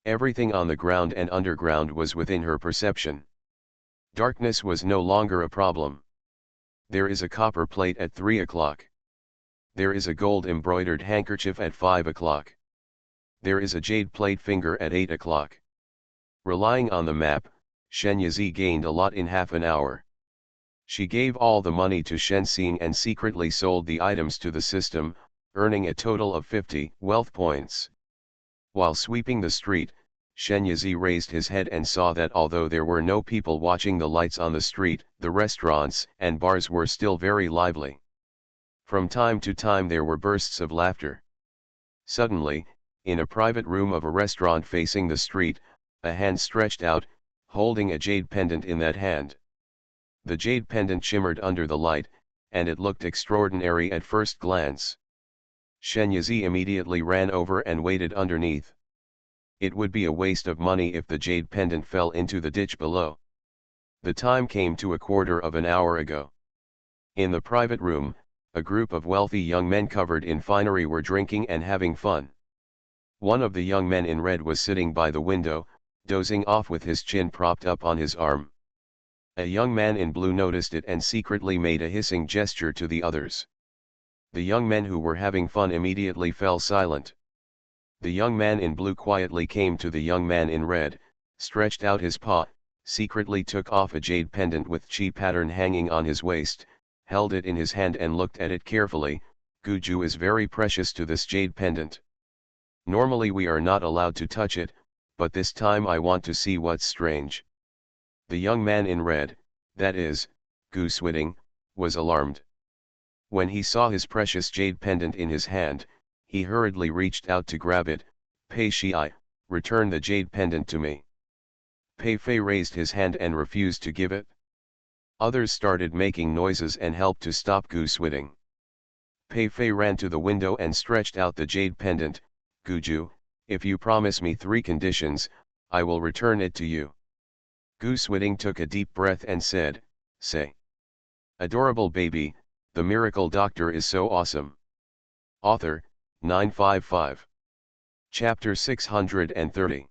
Everything on the ground and underground was within her perception. Darkness was no longer a problem. There is a copper plate at 3 o'clock. There is a gold embroidered handkerchief at 5 o'clock. There is a jade plate finger at 8 o'clock. Relying on the map, Shen Yizi gained a lot in half an hour. She gave all the money to Shen Xing and secretly sold the items to the system, earning a total of 50 wealth points. While sweeping the street, Shen Yizi raised his head and saw that although there were no people watching the lights on the street, the restaurants and bars were still very lively. From time to time there were bursts of laughter. Suddenly, in a private room of a restaurant facing the street, a hand stretched out, holding a jade pendant in that hand. The jade pendant shimmered under the light, and it looked extraordinary at first glance. Shen Yizi immediately ran over and waited underneath. It would be a waste of money if the jade pendant fell into the ditch below. The time came to a quarter of an hour ago. In the private room, a group of wealthy young men covered in finery were drinking and having fun. One of the young men in red was sitting by the window, dozing off with his chin propped up on his arm. A young man in blue noticed it and secretly made a hissing gesture to the others. The young men who were having fun immediately fell silent. The young man in blue quietly came to the young man in red, stretched out his paw, secretly took off a jade pendant with chi pattern hanging on his waist, held it in his hand and looked at it carefully. Guju is very precious to this jade pendant. Normally we are not allowed to touch it, but this time I want to see what's strange. The young man in red, that is, Gu Swiding, was alarmed. When he saw his precious jade pendant in his hand, he hurriedly reached out to grab it. Pei Shi, return the jade pendant to me. Pei Fei raised his hand and refused to give it. Others started making noises and helped to stop Gu Swiding. Pei Fei ran to the window and stretched out the jade pendant. Guju, if you promise me 3 conditions, I will return it to you. Gu Swiding took a deep breath and said, say. Adorable baby, the miracle doctor is so awesome. Author, 955. Chapter 630.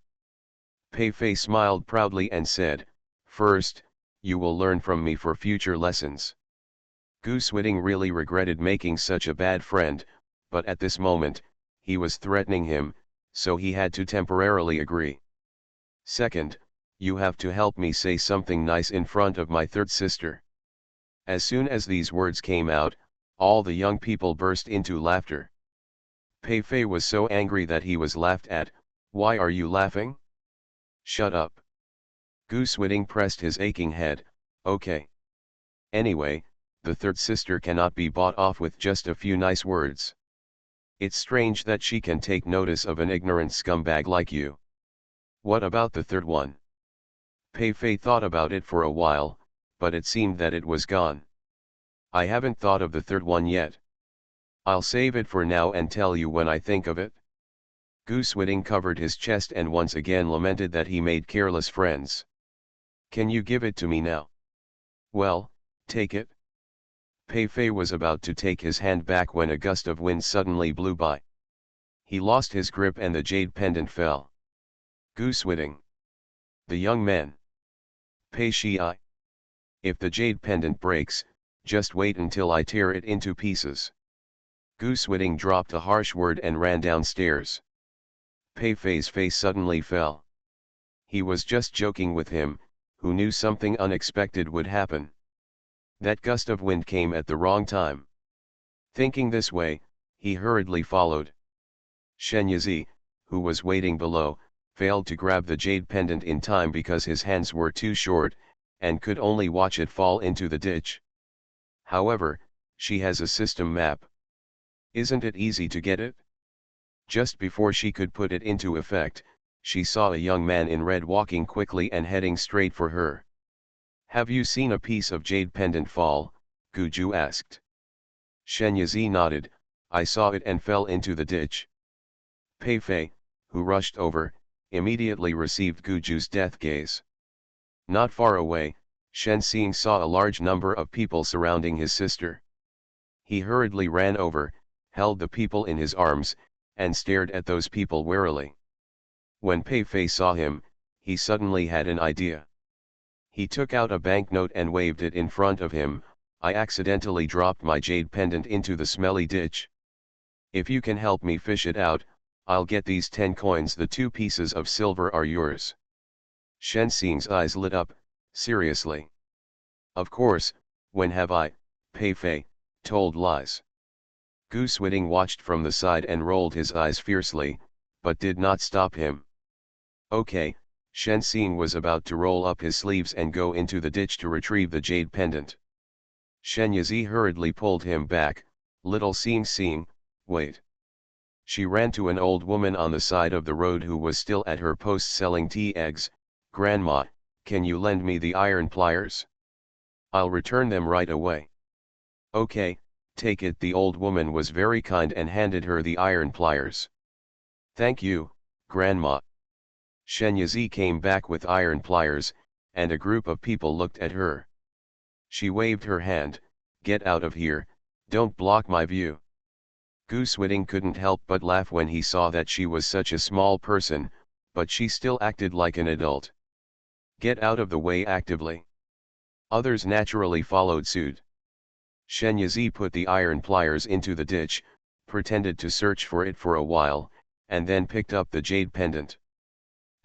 Pei Fei smiled proudly and said, first, you will learn from me for future lessons. Gu Swiding really regretted making such a bad friend, but at this moment, he was threatening him, so he had to temporarily agree. Second, you have to help me say something nice in front of my third sister. As soon as these words came out, All the young people burst into laughter. Pei Fei was so angry that he was laughed at. Why are you laughing? Shut up. Gu Swiding pressed his aching head. Okay. Anyway, the third sister cannot be bought off with just a few nice words. It's strange that she can take notice of an ignorant scumbag like you. What about the third one? Pei Fei thought about it for a while, but it seemed that it was gone. I haven't thought of the third one yet. I'll save it for now and tell you when I think of it. Gu Swiding covered his chest and once again lamented that he made careless friends. Can you give it to me now? Well, take it. Pei Fei was about to take his hand back when a gust of wind suddenly blew by. He lost his grip and the jade pendant fell. Gu Swiding. The young man. Pei Shi. If the jade pendant breaks, just wait until I tear it into pieces. Gu Swiding dropped a harsh word and ran downstairs. Pei Fei's face suddenly fell. He was just joking with him, who knew something unexpected would happen. That gust of wind came at the wrong time. Thinking this way, he hurriedly followed. Shen Yizi, who was waiting below, failed to grab the jade pendant in time because his hands were too short, and could only watch it fall into the ditch. However, she has a system map. Isn't it easy to get it? Just before she could put it into effect, she saw a young man in red walking quickly and heading straight for her. Have you seen a piece of jade pendant fall? Guju asked. Shen Yizi nodded. I saw it and fell into the ditch. Pei Fei, who rushed over, immediately received Guju's death gaze. Not far away, Shen Xing saw a large number of people surrounding his sister. He hurriedly ran over, held the people in his arms, and stared at those people warily. When Pei Fei saw him, he suddenly had an idea. He took out a banknote and waved it in front of him. I accidentally dropped my jade pendant into the smelly ditch. If you can help me fish it out, I'll get these 10 coins. The 2 pieces of silver are yours. Shen Xing's eyes lit up. Seriously? Of course, when have I, Pei Fei, told lies? Gu Swiding watched from the side and rolled his eyes fiercely, but did not stop him. Okay, Shen Xing was about to roll up his sleeves and go into the ditch to retrieve the jade pendant. Shen Yizi hurriedly pulled him back. Little Xing, wait. She ran to an old woman on the side of the road who was still at her post selling tea eggs. Grandma, can you lend me the iron pliers? I'll return them right away. Okay, take it. The old woman was very kind and handed her the iron pliers. Thank you, Grandma. Shen Yizi came back with iron pliers, and a group of people looked at her. She waved her hand. Get out of here, don't block my view. Gu Swiding couldn't help but laugh when he saw that she was such a small person, but she still acted like an adult. Get out of the way actively. Others naturally followed suit. Shen Yizi put the iron pliers into the ditch, pretended to search for it for a while, and then picked up the jade pendant.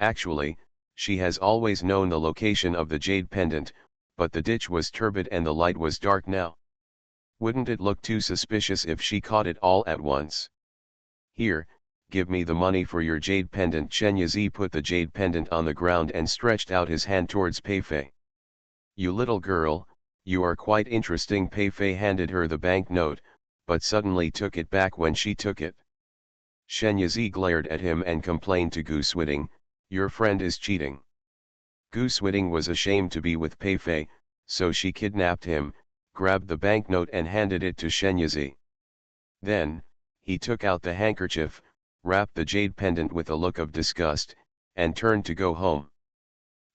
Actually, she has always known the location of the jade pendant, but the ditch was turbid and the light was dark now. Wouldn't it look too suspicious if she caught it all at once? Here, give me the money for your jade pendant. Shen Yizi put the jade pendant on the ground and stretched out his hand towards Pei Fei. You little girl, you are quite interesting. Pei Fei handed her the banknote, but suddenly took it back when she took it. Shen Yizi glared at him and complained to Gu Swiding, your friend is cheating. Gu Swiding was ashamed to be with Pei Fei, so she kidnapped him, grabbed the banknote and handed it to Shen Yizi. Then, he took out the handkerchief, wrapped the jade pendant with a look of disgust, and turned to go home.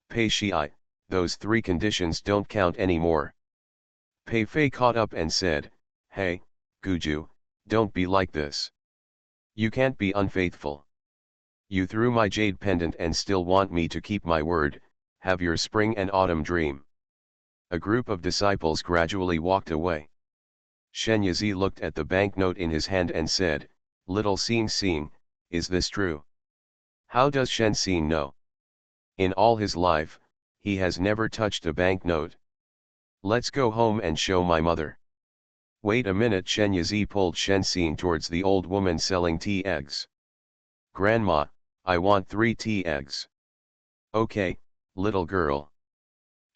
Pei Shi, those 3 conditions don't count anymore. Pei Fei caught up and said, Hey, Guju, don't be like this. You can't be unfaithful. You threw my jade pendant and still want me to keep my word. Have your spring and autumn dream. A group of disciples gradually walked away. Shen Yizi looked at the banknote in his hand and said, Little Xing, is this true? How does Shen Xing know? In all his life, he has never touched a banknote. Let's go home and show my mother. Wait a minute, Shen Yizi pulled Shenxing towards the old woman selling tea eggs. Grandma, I want 3 tea eggs. Okay, little girl.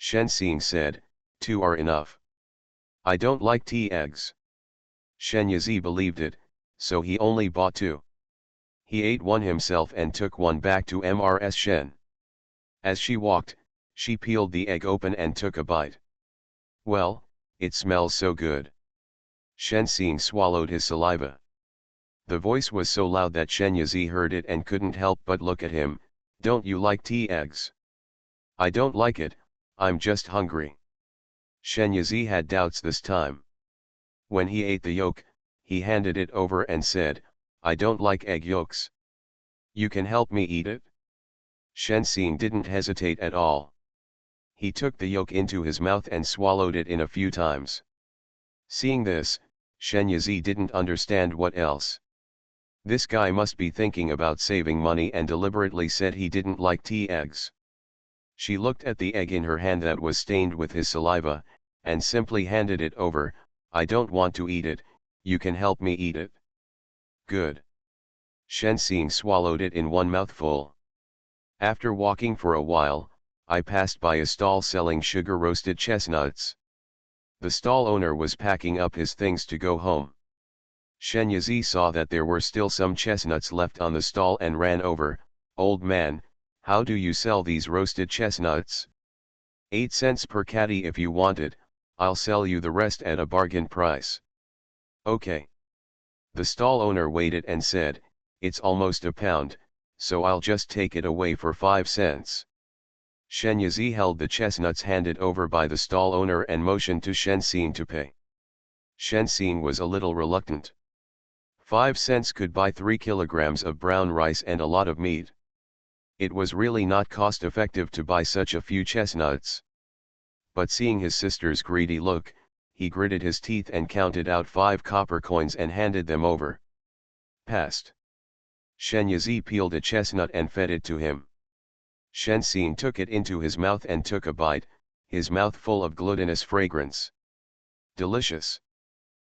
Shenxing said, 2 are enough. I don't like tea eggs. Shen Yizi believed it, so he only bought 2. He ate one himself and took one back to Mrs. Shen. As she walked, she peeled the egg open and took a bite. Well, it smells so good. Shenxing swallowed his saliva. The voice was so loud that Shen Yizi heard it and couldn't help but look at him. Don't you like tea eggs? I don't like it, I'm just hungry. Shen Yizi had doubts this time. When he ate the yolk, he handed it over and said, I don't like egg yolks. You can help me eat it? Shenxing didn't hesitate at all. He took the yolk into his mouth and swallowed it in a few times. Seeing this, Shen Yizi didn't understand what else. This guy must be thinking about saving money and deliberately said he didn't like tea eggs. She looked at the egg in her hand that was stained with his saliva, and simply handed it over. I don't want to eat it, you can help me eat it. Good. Shenxing swallowed it in one mouthful. After walking for a while, I passed by a stall selling sugar-roasted chestnuts. The stall owner was packing up his things to go home. Shen Yizi saw that there were still some chestnuts left on the stall and ran over. Old man, how do you sell these roasted chestnuts? 8 cents per caddy if you want it, I'll sell you the rest at a bargain price. Okay. The stall owner weighed it and said, it's almost a pound, so I'll just take it away for 5 cents. Shen Yizi held the chestnuts handed over by the stall owner and motioned to Shenxing to pay. Shenxing was a little reluctant. 5 cents could buy 3 kilograms of brown rice and a lot of meat. It was really not cost-effective to buy such a few chestnuts. But seeing his sister's greedy look, he gritted his teeth and counted out 5 copper coins and handed them over. Passed. Shen Yizi peeled a chestnut and fed it to him. Shenxing took it into his mouth and took a bite, his mouth full of glutinous fragrance. Delicious.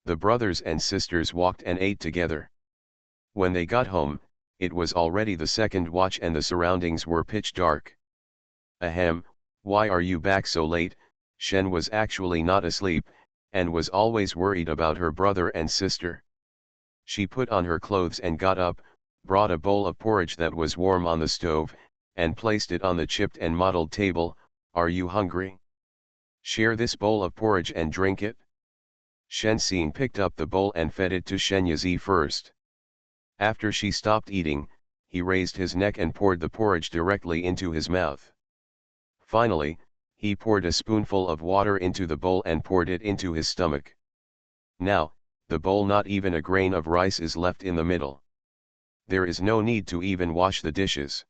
The brothers and sisters walked and ate together. When they got home, it was already the second watch and the surroundings were pitch dark. Ahem, why are you back so late? Shen was actually not asleep, and was always worried about her brother and sister. She put on her clothes and got up, brought a bowl of porridge that was warm on the stove, and placed it on the chipped and mottled table. Are you hungry? Share this bowl of porridge and drink it. Shenxing picked up the bowl and fed it to Shen Yizi first. After she stopped eating, he raised his neck and poured the porridge directly into his mouth. Finally, he poured a spoonful of water into the bowl and poured it into his stomach. Now, the bowl, not even a grain of rice is left in the middle. There is no need to even wash the dishes.